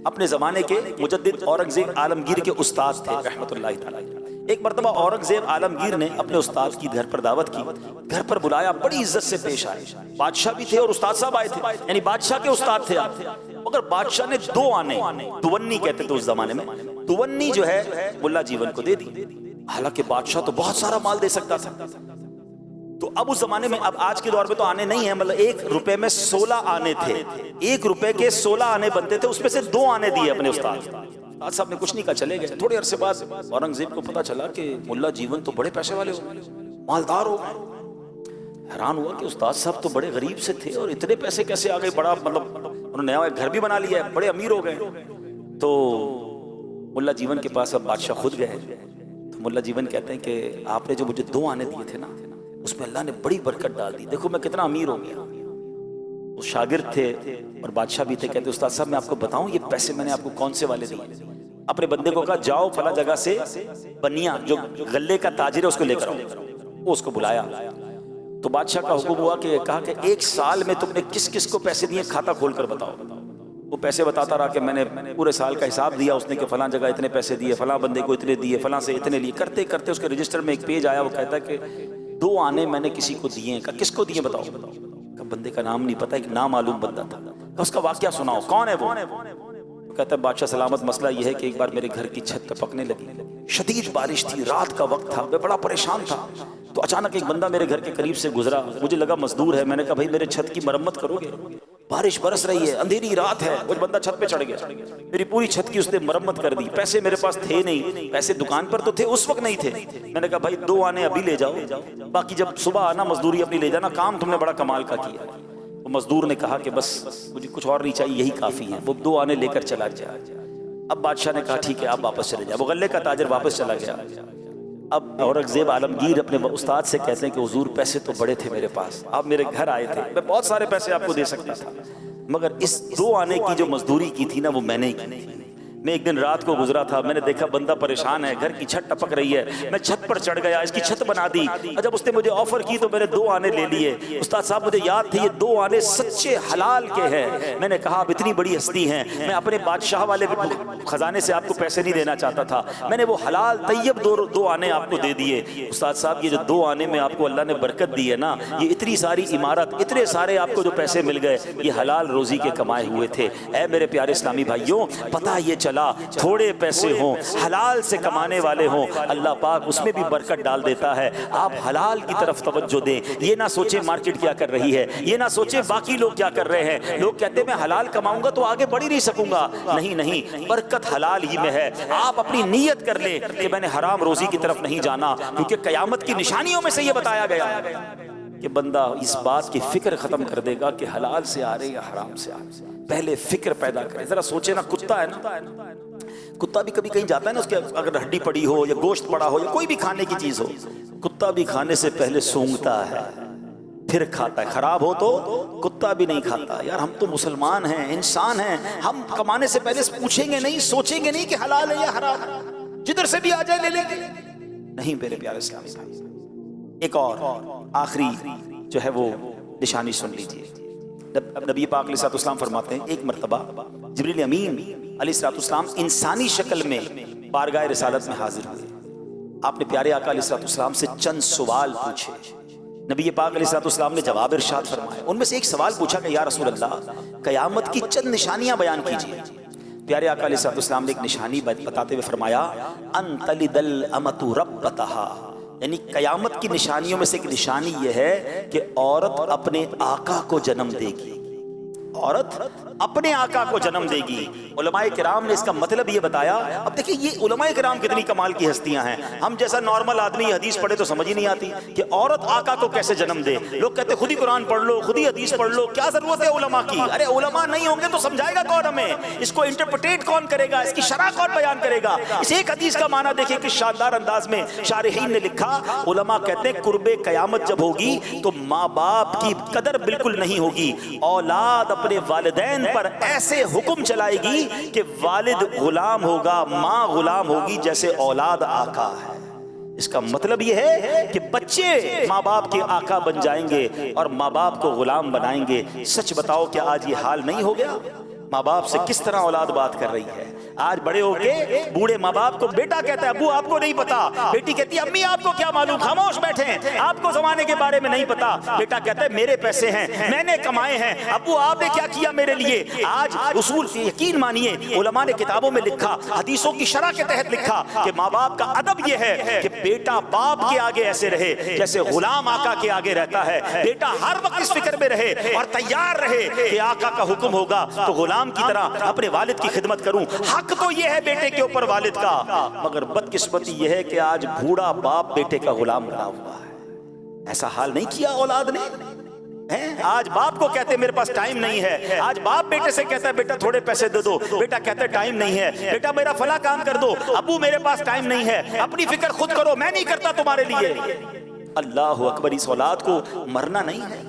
اپنے زمانے کے مجدد اورنگزیب عالمگیر کے استاد تھے رحمت اللہ تعالیٰ. ایک مرتبہ اورنگزیب عالمگیر نے اپنے استاد کی گھر پر دعوت کی, گھر پر بلایا, بڑی عزت سے پیش آئے. بادشاہ بھی تھے اور استاد صاحب آئے تھے, یعنی بادشاہ کے استاد تھے آپ. مگر بادشاہ نے 2 آنے, دونی کہتے تھے اس زمانے میں, دونی جو ہے ملا جیون کو دے دی. حالانکہ بادشاہ تو بہت سارا مال دے سکتا تھا. تو اب اس زمانے میں, اب آج کے دور میں تو آنے نہیں ہیں, مطلب 1 روپے میں 16 آنے تھے, 1 روپے کے 16 آنے بنتے تھے, اس میں سے 2 آنے دیے اپنے استاد. استاد صاحب نے کچھ نہیں کہا, چلے گئے. تھوڑے عرصے بعد اورنگزیب کو پتا چلا کہ ملا جیون تو بڑے پیسے والے ہو, مالدار ہو. حیران ہوا کہ استاد صاحب تو بڑے غریب سے تھے اور اتنے پیسے کیسے آ گئے. بڑا مطلب انہوں نے نیا گھر بھی بنا لیا ہے, بڑے امیر ہو گئے. تو ملا جیون کے پاس اب بادشاہ خود گئے. تو ملا جیون کہتے ہیں کہ آپ نے جو مجھے 2 آنے دیے تھے نا, اس میں اللہ نے بڑی برکت ڈال دی, دیکھو میں کتنا امیر ہو گیا. وہ شاگرد تھے اور بادشاہ بھی تھے. کہتے استاد صاحب میں آپ کو بتاؤں یہ پیسے میں نے آپ کو کون سے والے دیے. اپنے بندے کو کہا جاؤ فلاں جگہ سے بنیا جو غلے کا تاجر ہے اس کو لے کر آؤ. وہ اس کو بلایا. تو بادشاہ کا حکم ہوا کہ کہا کہ 1 سال میں تم نے کس کس کو پیسے دیے کھاتا کھول کر بتاؤ. وہ پیسے بتاتا رہا کہ میں نے پورے سال کا حساب دیا. اس نے کہ فلاں جگہ اتنے پیسے دیے, فلاں بندے کو اتنے دیے, فلاں سے اتنے لیے. کرتے کرتے اس کے رجسٹر میں ایک پیج آیا, وہ کہتا ہے کہ 2 آنے میں نے کسی کو دیے. کہا کس کو دیے بتاؤ. کہ بندے کا نام نہیں پتا, ایک نامعلوم بندہ تھا. کہ اس کا واقعہ سناؤ, کون ہے وہ. کہتا ہے بادشاہ سلامت مسئلہ یہ ہے کہ ایک بار میرے گھر کی چھت ٹپکنے لگی, شدید بارش تھی, رات کا وقت تھا, میں بڑا پریشان تھا. تو اچانک ایک بندہ میرے گھر کے قریب سے گزرا, مجھے لگا مزدور ہے. میں نے کہا بھائی میرے چھت کی مرمت کرو گے, بارش برس رہی ہے, اندھیری رات ہے. وہ بندہ چھت پہ چڑھ گیا, میری پوری چھت کی اس نے مرمت کر دی. پیسے میرے پاس تھے نہیں, پیسے دکان پر تو تھے, اس وقت نہیں تھے. میں نے کہا بھائی 2 آنے ابھی لے جاؤ, باقی جب صبح آنا مزدوری اپنی لے جانا, کام تم نے بڑا کمال کا کیا. وہ مزدور نے کہا کہ بس مجھے کچھ اور نہیں چاہیے, یہی کافی ہے. وہ 2 آنے لے کر چلا گیا. اب بادشاہ نے کہا ٹھیک ہے آپ واپس چلے جائیں. وہ غلے کا تاجر واپس چلا گیا. اب اورنگزیب عالمگیر اپنے استاد سے کہتے ہیں کہ حضور پیسے تو بڑے تھے میرے پاس، آپ میرے گھر آئے تھے، میں بہت سارے پیسے آپ کو دے سکتا تھا، مگر اس 2 آنے کی جو مزدوری کی تھی نا وہ میں نے کی تھی۔ میں ایک دن رات کو گزرا تھا، میں نے دیکھا بندہ پریشان ہے، گھر کی چھت ٹپک رہی ہے، میں چھت پر چڑھ گیا، اس کی چھت بنا دی، اور جب اس نے مجھے آفر کی تو میں نے 2 آنے لے لیے۔ استاد صاحب مجھے یاد تھے یہ 2 آنے سچے حلال کے ہیں۔ میں نے کہا آپ اتنی بڑی ہستی ہیں، میں اپنے بادشاہ والے خزانے سے آپ کو پیسے نہیں دینا چاہتا تھا، میں نے وہ حلال طیب 2 آنے آپ کو دے دیے۔ استاد صاحب یہ جو 2 آنے میں آپ کو اللہ نے برکت دی ہے نا، یہ اتنی ساری عمارت، اتنے سارے آپ کو جو پیسے مل گئے، یہ حلال روزی کے کمائے ہوئے تھے۔ اے میرے پیارے اسلامی بھائیوں، پتہ یہ چلا تھوڑے پیسے ہوں، حلال سے کمانے والے ہوں، اللہ پاک اس میں بھی برکت ڈال دیتا ہے۔ آپ حلال کی طرف توجہ دیں، یہ نہ سوچیں مارکیٹ کیا کر رہی ہے، یہ نہ سوچیں باقی لوگ کیا کر رہے ہیں۔ لوگ کہتے ہیں میں حلال کماؤں گا تو آگے بڑھ ہی نہیں سکوں گا، نہیں نہیں، برکت حلال ہی میں ہے۔ آپ اپنی نیت کر لیں کہ میں نے حرام روزی کی طرف نہیں جانا، کیونکہ قیامت کی نشانیوں میں سے یہ بتایا گیا کہ بندہ اس بات کی فکر ختم کر دے گا کہ حلال سے آ رہے یا حرام سے آ رہے۔ پہلے فکر پیدا کرے۔ ذرا سوچے نا، کتا ہے نا، کتا بھی کبھی کہیں جاتا ہے نا، اس کے اگر ہڈی پڑی ہو یا گوشت پڑا ہو یا کوئی بھی کھانے کی چیز ہو، کتا بھی کھانے سے پہلے سونگتا ہے پھر کھاتا ہے۔ خراب ہو تو کتا بھی نہیں کھاتا۔ یار ہم تو مسلمان ہیں، انسان ہیں، ہم کمانے سے پہلے پوچھیں گے نہیں، سوچیں گے نہیں کہ حلال ہے یا حرام، جدھر سے بھی آ جائے لے لیں گے، نہیں میرے پیارے اسلامی بھائی۔ ایک اور آخری جو ہے وہ نشانی سن لیجیے۔ نبی پاک علیہ السلام فرماتے ہیں ایک مرتبہ جبریل امین علیہ السلام انسانی شکل میں بارگاہ رسالت میں حاضر ہوئے۔ آپ نے پیارے آقا علیہ السلام سے چند سوال پوچھے، نبی پاک علیہ السلام نے جواب ارشاد فرمائے۔ ان میں سے ایک سوال پوچھا کہ یا رسول اللہ قیامت کی چند نشانیاں بیان کیجیے۔ پیارے آقا علیہ السلام نے ایک نشانی بتاتے ہوئے فرمایا ان تلد الامۃ ربتہا، یعنی قیامت کی نشانیوں میں سے ایک نشانی یہ ہے کہ عورت اپنے آقا کو جنم دے گی، عورت اپنے آقا کو جنم دے گی۔ علماء کرام نے اس کا مطلب یہ بتایا۔ اب دیکھیں یہ علماء کرام کتنی کمال کی ہستیاں ہیں، ہم جیسا نارمل آدمی حدیث پڑھے تو سمجھ ہی نہیں آتی کہ عورت آقا کو کیسے جنم دے۔ لوگ کہتے خود ہی قرآن پڑھ لو، خود ہی حدیث پڑھ لو، کیا ضرورت ہے علماء کی؟ ارے علماء نہیں ہوں گے تو سمجھائے گا کون ہمیں؟ اس کو انٹرپریٹ کون کرے گا؟ اس کی شرح کون بیان کرے گا؟ اس ایک حدیث کا معنی دیکھیں کہ شاندار انداز میں شارحین نے لکھا۔ علماء کہتے ہیں قرب قیامت جب ہوگی تو ماں باپ کی قدر بالکل نہیں ہوگی، اولاد اپنے والدین پر ایسے حکم چلائے گی کہ والد غلام ہوگا، ماں غلام ہوگی، جیسے اولاد آقا ہے۔ اس کا مطلب یہ ہے کہ بچے ماں باپ کے آقا بن جائیں گے اور ماں باپ کو غلام بنائیں گے۔ سچ بتاؤ کہ آج یہ حال نہیں ہو گیا؟ ماں باپ سے کس طرح اولاد بات کر رہی ہے؟ آج بڑے ہو کے بوڑھے ماں باپ کو بیٹا کہتا ہے ابو آپ کو نہیں پتا، بیٹی کہتی ہے امی آپ کو کیا معلوم، خاموش بیٹھیں، آپ کو زمانے کے بارے میں نہیں پتا۔ بیٹا کہتا ہے میرے پیسے ہیں، میں نے کمائے ہیں، ابو آپ نے کیا کیا میرے لیے؟ آج اصول یقین مانیے علماء نے کتابوں میں لکھا، حدیثوں کی شرح کے تحت لکھا کہ ماں باپ کا ادب یہ ہے کہ بیٹا باپ کے آگے ایسے رہے جیسے غلام آقا کے آگے رہتا ہے۔ بیٹا ہر وقت اس فکر میں رہے اور تیار رہے کہ آقا کا حکم ہوگا تو غلام کی طرح اپنے والد کی خدمت کروں۔ حق تو یہ ہے بیٹے کے اوپر والد کا، مگر بدقسمتی یہ ہے کہ آج بوڑھا باپ بیٹے کا غلام بنا ہوا ہے۔ ایسا حال نہیں کیا اولاد نے؟ آج باپ کو کہتے میرے پاس ٹائم نہیں ہے، آج باپ بیٹے سے کہتا ہے بیٹا تھوڑے پیسے دے دو، بیٹا کہتا ہے ٹائم نہیں ہے، بیٹا میرا فلاں کام کر دو، ابو میرے پاس ٹائم نہیں ہے، اپنی فکر خود کرو، میں نہیں کرتا تمہارے لیے۔ اللہ اکبر، اس اولاد کو مرنا نہیں ہے،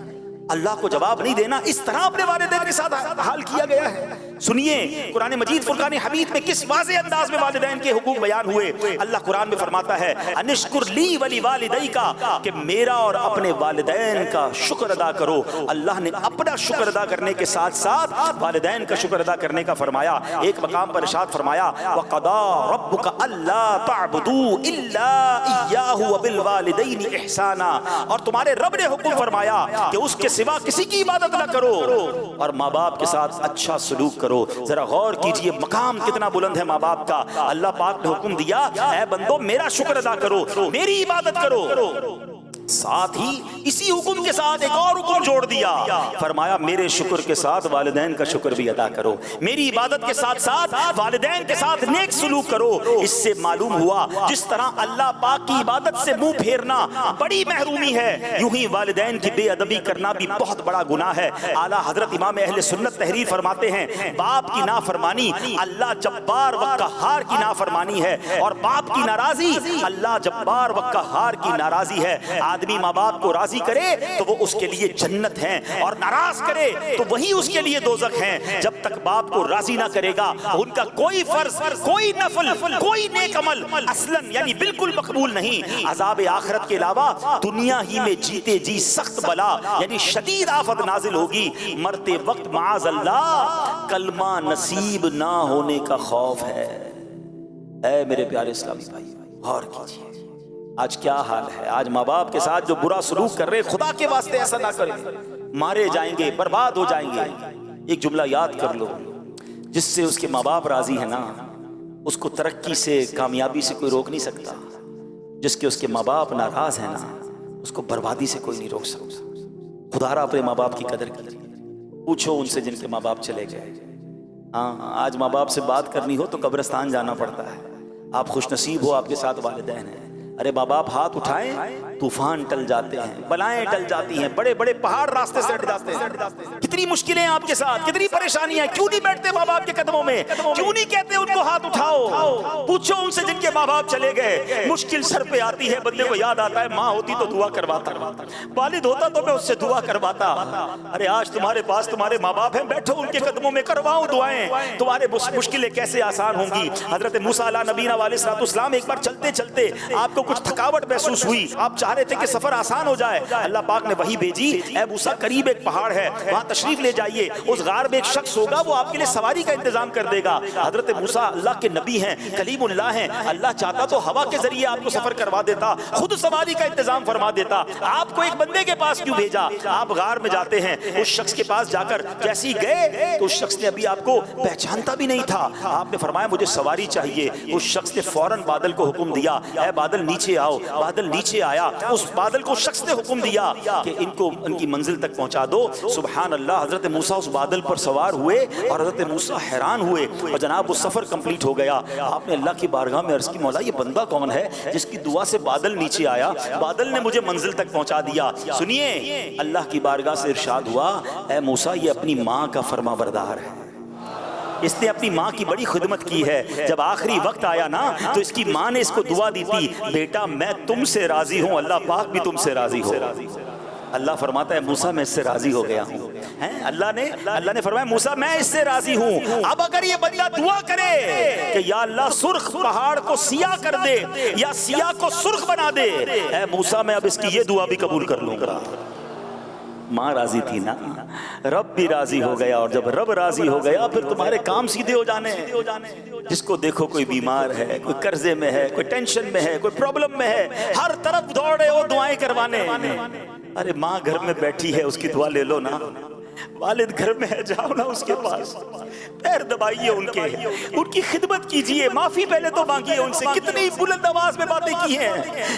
اللہ کو جواب نہیں دینا، اس طرح اپنے والدین کے ساتھ حال کیا گیا ہے۔ سنیے قرآن مجید فرقان حمید میں کس واضح انداز میں والدین کے حقوق بیان ہوئے۔ اللہ قرآن میں فرماتا ہے انشکر لی ولی والدیک، کہ میرا اور اپنے والدین کا شکر ادا کرو۔ اللہ نے اپنا شکر ادا کرنے کے ساتھ ساتھ والدین کا شکر ادا کرنے کا فرمایا۔ ایک مقام پر ارشاد فرمایا وَقَضَىٰ رَبُّكَ أَلَّا تَعْبُدُوا إِلَّا إِيَّاهُ وَبِالْوَالِدَيْنِ إِحْسَانًا، اور تمہارے رب نے حکم فرمایا کہ اس کے سوا کسی کی عبادت نہ کرو اور ماں باپ کے ساتھ اچھا سلوک کرو۔ ذرا غور کیجئے مقام کتنا بلند ہے ماں باپ کا۔ اللہ پاک نے حکم دیا اے بندو میرا شکر ادا کرو، میری عبادت کرو۔ ساتھ ہی اسی حکم کے ساتھ ایک اور حکم جوڑ دیا، فرمایا میرے شکر کے ساتھ والدین کا شکر بھی ادا کرو، میری عبادت کے ساتھ ساتھ والدین کے ساتھ نیک سلوک کرو۔ اس سے معلوم ہوا جس طرح اللہ پاک کی عبادت سے منہ پھیرنا بڑی محرومی ہے، یوں ہی والدین کی بے ادبی کرنا بھی بہت بڑا گناہ ہے۔ اعلیٰ حضرت امام اہل سنت تحریر فرماتے ہیں باپ کی نافرمانی اللہ جبار و قہار کی نافرمانی ہے، اور باپ کی ناراضی اللہ جبار و قہار کی ناراضی ہے۔ آدمی ماں باپ کو راضی کرے تو وہ اس کے لیے جنت ہیں، اور ناراض کرے تو وہی اس کے لیے دوزخ ہیں۔ جب تک باپ کو راضی نہ کرے گا ان کا کوئی فرض، کوئی نفل، کوئی نیک عمل اصلاً یعنی بالکل مقبول نہیں۔ عذاب آخرت کے علاوہ دنیا ہی میں جیتے جی سخت بلا یعنی شدید آفت نازل ہوگی، مرتے وقت معاذ اللہ کلمہ نصیب نہ ہونے کا خوف ہے۔ اے میرے پیارے اسلامی بھائی غور کیجیے آج کیا حال ہے۔ آج ماں باپ کے ساتھ جو برا سلوک کر رہے، خدا کے واسطے ایسا نہ کریں، مارے جائیں گے، برباد ہو جائیں گے۔ ایک جملہ یاد کر لو، جس سے اس کے ماں باپ راضی ہیں نا اس کو ترقی سے کامیابی سے کوئی روک نہیں سکتا، جس کے اس کے ماں باپ ناراض ہیں نا اس کو بربادی سے کوئی نہیں روک سکتا۔ خدا را اپنے ماں باپ کی قدر کیجیے، پوچھو ان سے جن کے ماں باپ چلے گئے۔ ہاں آج ماں باپ سے بات کرنی ہو تو قبرستان جانا پڑتا ہے۔ آپ خوش نصیب ہو آپ کے ساتھ والدین ہیں، ارے ماں باپ ہاتھ اٹھائیں طوفان ٹل جاتے ہیں، بلائیں ٹل جاتی ہیں، بڑے بڑے پہاڑ راستے سے ہٹ جاتے ہیں۔ کتنی مشکلیں آپ کے ساتھ، کتنی پریشانیاں، کیوں نہیں بیٹھتے ماں باپ کے قدموں میں، کیوں نہیں کہتے ان کو ہاتھ اٹھاؤ؟ پوچھو ان سے جن کے ماں باپ چلے گئے۔ مشکل سر پہ آتی ہے بندے کو یاد آتا ہے ماں ہوتی تو دعا کرواتا، والد ہوتا تو میں اس سے دعا کرواتا۔ ارے آج تمہارے پاس تمہارے ماں باپ ہیں، بیٹھو ان کے قدموں میں کرواؤ دعائیں، تمہارے مشکلیں کیسے آسان ہوں گی۔ حضرت موسیٰ علیہ نبینا علیہ السلام ایک بار چلتے چلتے آپ کو کچھ تھکاوٹ محسوس ہوئی، آپ چاہ رہے تھے کہ سفر آسان ہو جائے، اللہ پاک نے وحی بھیجی، اے موسیٰ قریب ایک پہاڑ ہے وہاں تشریف لے جائیے، اس غار میں ایک شخص ہوگا وہ آپ کے لیے سواری کا انتظام کر دے گا۔ حضرت موسیٰ اللہ کے نبی ہیں، کلیم اللہ ہیں، اللہ چاہتا تو ہوا کے ذریعے آپ کو سفر کروا دیتا، خود سواری کا انتظام فرما دیتا، آپ کو ایک بندے کے پاس کیوں بھیجا؟ آپ غار میں جاتے ہیں، اس شخص کے پاس جا کر جیسے ہی گئے تو اس شخص نے ابھی آپ کو پہچانتا بھی نہیں تھا، آپ نے فرمایا مجھے سواری چاہیے۔ اس شخص نے فوراً بادل کو حکم دیا اے بادل نیچے آؤ، بادل نیچے آیا، اس بادل کو شخص نے حکم دیا کہ ان کو ان کی منزل تک پہنچا دو۔ سبحان اللہ، حضرت موسیٰ اس بادل پر سوار ہوئے اور حضرت موسیٰ حیران ہوئے، اور جناب وہ سفر کمپلیٹ ہو گیا۔ آپ نے اللہ کی بارگاہ میں عرض کی مولا یہ بندہ کون ہے جس کی دعا سے بادل نیچے آیا، بادل نے مجھے منزل تک پہنچا دیا۔ سنیے اللہ کی بارگاہ سے ارشاد ہوا اے موسیٰ یہ اپنی ماں کا فرما بردار ہے، اس نے اپنی ماں کی بڑی خدمت کی ہے، جب آخری وقت آیا نا تو اس کی ماں نے اس کو دعا دی تھی بیٹا میں تم سے راضی ہوں، اللہ پاک بھی تم سے راضی ہو۔ اللہ فرماتا ہے موسیٰ میں اس سے راضی ہو گیا ہوں۔ اللہ نے فرمایا موسیٰ میں اس سے راضی ہوں۔ اب اگر یہ بندہ دعا کرے کہ یا اللہ سرخ پہاڑ کو سیاہ کر دے یا سیاہ کو سرخ بنا دے، اے موسیٰ میں اب اس کی یہ دعا بھی قبول کر لوں گا۔ ماں راضی تھی نا، رب بھی راضی ہو گیا، اور جب رب راضی ہو گیا پھر تمہارے کام سیدھے ہو جانے ہیں۔ جس کو دیکھو کوئی بیمار ہے، کوئی قرضے میں ہے، کوئی ٹینشن میں ہے، کوئی پرابلم میں ہے، ہر طرف دوڑے ہو دعائیں کروانے۔ ارے ماں گھر میں بیٹھی ہے اس کی دعا لے لو نا، والد گھر میں ہے جاؤ نا اس کے پاس، پیر دبائیے ان کی خدمت کیجئے، معافی پہلے تو مانگیے ان سے۔ کتنی بلند آواز میں باتیں کی ہیں،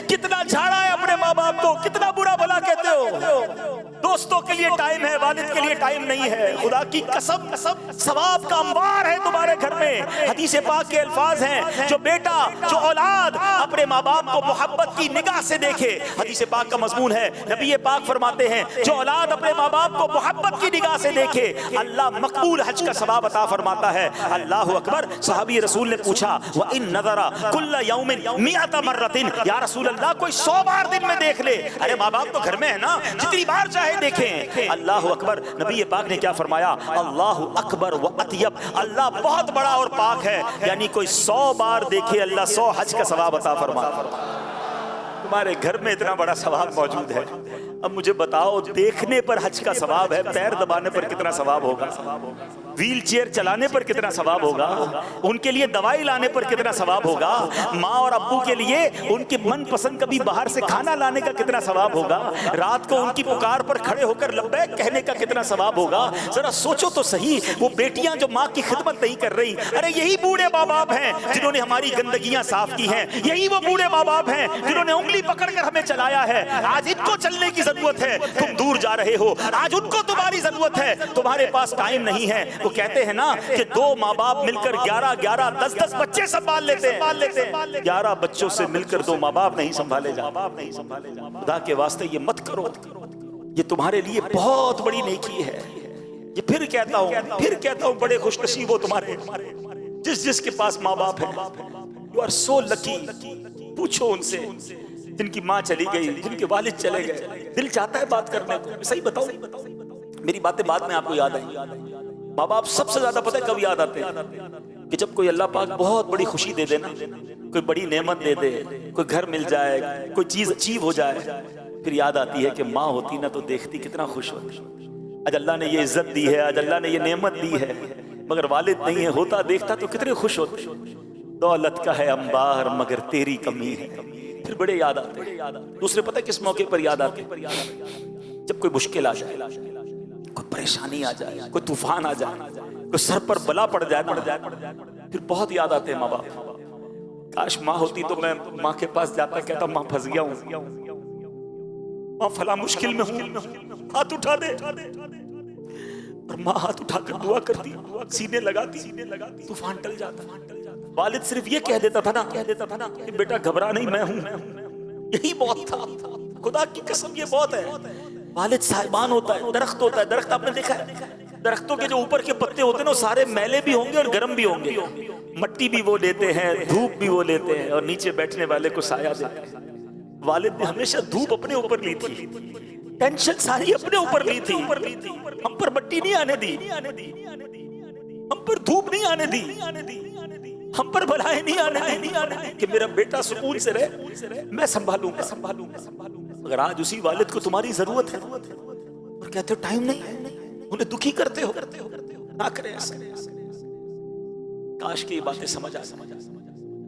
کتنا جھاڑا ہے اپنے ماں باپ کو، کتنا برا بھلا کہتے ہو۔ دوستوں کے لیے ٹائم ہے، والد کے لیے ٹائم نہیں ہے۔ خدا کی قسم ثواب کا انبار ہے تمہارے گھر میں۔ حدیث پاک کے الفاظ ہیں جو بیٹا جو اولاد اپنے ماں باپ کو محبت کی نگاہ سے دیکھے، حدیث پاک کا مضمون ہے، نبی پاک فرماتے ہیں جو اولاد اپنے ماں باپ کو محبت کی نگاہ سے دیکھے اللہ مقبول حج کا ثواب عطا فرماتا ہے۔ اللہ اکبر۔ صحابی رسول نے پوچھا وَإِن نَظَرَ كُلَّ يَوْمٍ 100 مَرَّةٍ، یا رسول اللہ کوئی 100 بار دن میں دیکھ لے۔ ارے ماں باپ تو گھر میں ہے نا، جتنی بار چاہے دیکھیں۔ اللہ اکبر۔ نبی پاک نے کیا فرمایا اللہ اکبر و اطیب، اللہ بہت بڑا اور پاک ہے، یعنی کوئی 100 بار دیکھے اللہ 100 حج کا ثواب عطا فرماتا۔ تمہارے گھر میں اتنا بڑا ثواب موجود ہے، اب مجھے بتاؤ دیکھنے پر حج کا ثواب ہے، پیر دبانے پر کتنا ثواب ہوگا، ویل چیئر چلانے پر کتنا ثواب ہوگا، ان کے لیے دوائی لانے پر کتنا ثواب ہوگا، ماں اور ابو کے لیے ان کے من پسند کبھی باہر سے کھانا لانے کا کتنا ثواب ہوگا، رات کو ان کی پکار پر کھڑے ہو کر لبیک کہنے کا کتنا ثواب ہوگا۔ ذرا سوچو تو صحیح، وہ بیٹیاں جو ماں کی خدمت نہیں کر رہی، ارے یہی بوڑھے ماں باپ ہیں جنہوں نے ہماری گندگیاں صاف کی ہیں، یہی وہ بوڑھے ماں باپ ہیں جنہوں نے انگلی پکڑ کر ہمیں چلایا ہے۔ آج ان کو چلنے کی ضرورت ہے، تم دور جا رہے ہو، آج ان کو تمہاری ضرورت ہے، تمہارے پاس ٹائم نہیں ہے۔ وہ کہتے ہیں نا کہ 2 ماں باپ مل کر 11 10 بچے سنبھال لیتے ہیں، 11 بچوں سے مل کر 2 ماں باپ نہیں سنبھالے جاتے۔ خدا کے واسطے یہ مت کرو، یہ تمہارے لیے بہت بڑی نیکی ہے۔ یہ پھر کہتا ہوں بڑے خوش نصیب ہو تمہارے جس کے پاس ماں باپ ہے۔ یو آر سو لکی۔ پوچھو ان سے جن کی ماں چلی گئی، جن کے والد چلے گئے، دل چاہتا ہے بات کرنے کو۔ صحیح بتاؤ، میری باتیں بعد میں آپ کو یاد آئیں گی۔ ماں باپ سب سے زیادہ پتہ ہے کب یاد آتے ہیں؟ کہ جب کوئی اللہ پاک بہت بڑی خوشی دے دے نا، کوئی بڑی نعمت دے دے، کوئی گھر مل جائے، کوئی چیز اچیو ہو جائے، پھر یاد آتی ہے کہ ماں ہوتی نا تو دیکھتی کتنا خوش ہوتی۔ آج اللہ نے یہ عزت دی ہے، آج اللہ نے یہ نعمت دی ہے، مگر والد نہیں ہے، ہوتا دیکھتا تو کتنے خوش ہوتے۔ دولت کا ہے انبار مگر تیری کمی ہے، پھر بڑے یاد آتے۔ دوسرے پتہ کس موقع پر یاد آتے؟ جب کوئی مشکل آ جائے، کوئی پریشانی آ جائے، کوئی طوفان آ جائے، کوئی سر پر بلا پڑ جائے، پھر بہت یاد آتے ہیں ماں باپ۔ کاش ماں ہوتی تو میں ماں کے پاس جاتا، کہتا ماں پھنس گیا ہوں، ماں فلاں مشکل میں ہوں، ہاتھ اٹھا دے، اور ماں ہاتھ اٹھا کر دعا کرتی، سینے لگاتی، طوفان ٹل جاتا۔ والد صرف یہ کہہ دیتا تھا نا کہ بیٹا گھبرا نہیں، میں ہوں، یہی بہت تھا۔ خدا کی قسم یہ بہت ہے۔ والد صاحبان ہوتا ہے، درخت ہوتا ہے، درخت آپ نے دیکھا ہے، درختوں کے جو اوپر کے پتے ہوتے ہیں وہ سارے میلے بھی ہوں گے اور گرم بھی ہوں گے، مٹی بھی وہ لیتے ہیں، دھوپ بھی وہ لیتے ہیں، اور نیچے بیٹھنے والے کو سایہ دیتے ہیں۔ والد نے ہمیشہ دھوپ اپنے اوپر لی تھی، ٹینشن ساری اپنے اوپر لی تھی، ہم پر مٹی نہیں آنے دی، ہم پر دھوپ نہیں آنے دی، ہم پر بلائیں نہیں آنے دی، کہ میرا بیٹا سکون سے رہے، میں سنبھالوں گا۔ اگر آج اسی والد کو تمہاری ضرورت ہے اور کہتے ہو ٹائم نہیں ہے، انہیں دکھی کرتے ہو، نہ کریں ایسا۔ کاش کی یہ باتیں سمجھ آئے۔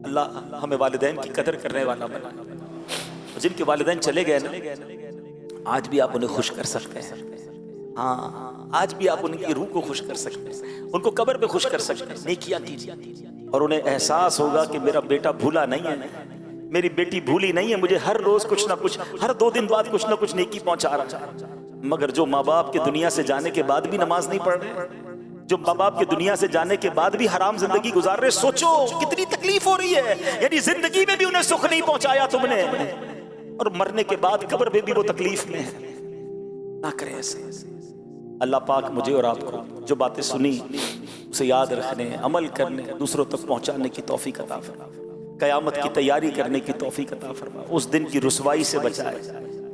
اللہ ہمیں والدین کی قدر کرنے والا بنا۔ جن کے والدین چلے گئے نا، آج بھی آپ انہیں خوش کر سکتے ہیں، ہاں آج بھی آپ ان کی روح کو خوش کر سکتے ہیں، ان کو قبر پہ خوش کر سکتے ہیں، نیکیاں کیجیے، اور انہیں احساس ہوگا کہ میرا بیٹا بھولا نہیں ہے، میری بیٹی بھولی نہیں ہے، مجھے ہر روز کچھ نہ کچھ، ہر 2 دن بعد کچھ نہ کچھ نیکی پہنچا رہا ہے۔ مگر جو ماں باپ کے دنیا سے جانے کے بعد بھی نماز نہیں پڑھ رہے، جو ماں باپ کے دنیا سے جانے کے بعد بھی حرام زندگی گزار رہے، سوچو کتنی تکلیف ہو رہی ہے۔ یعنی زندگی میں بھی انہیں سکھ نہیں پہنچایا تم نے، اور مرنے کے بعد قبر میں بھی وہ تکلیف میں ہے۔ نہ کرے ایسے۔ اللہ پاک مجھے اور آپ کو جو باتیں سنی اسے یاد رکھنے، عمل کرنے، دوسروں تک پہنچانے کی توفیق عطا فرما، قیامت کی تیاری کرنے کی توفیق عطا فرما، اس دن کی رسوائی سے بچائے۔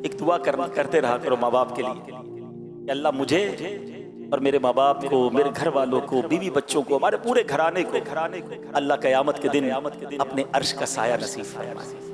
ایک دعا کرتے رہا کرو ماں باپ کے لیے کہ اللہ مجھے اور میرے ماں باپ کو، میرے گھر والوں کو، بیوی بچوں کو، ہمارے پورے گھرانے کو اللہ قیامت کے دن اپنے عرش کا سایہ نصیب فرمائے۔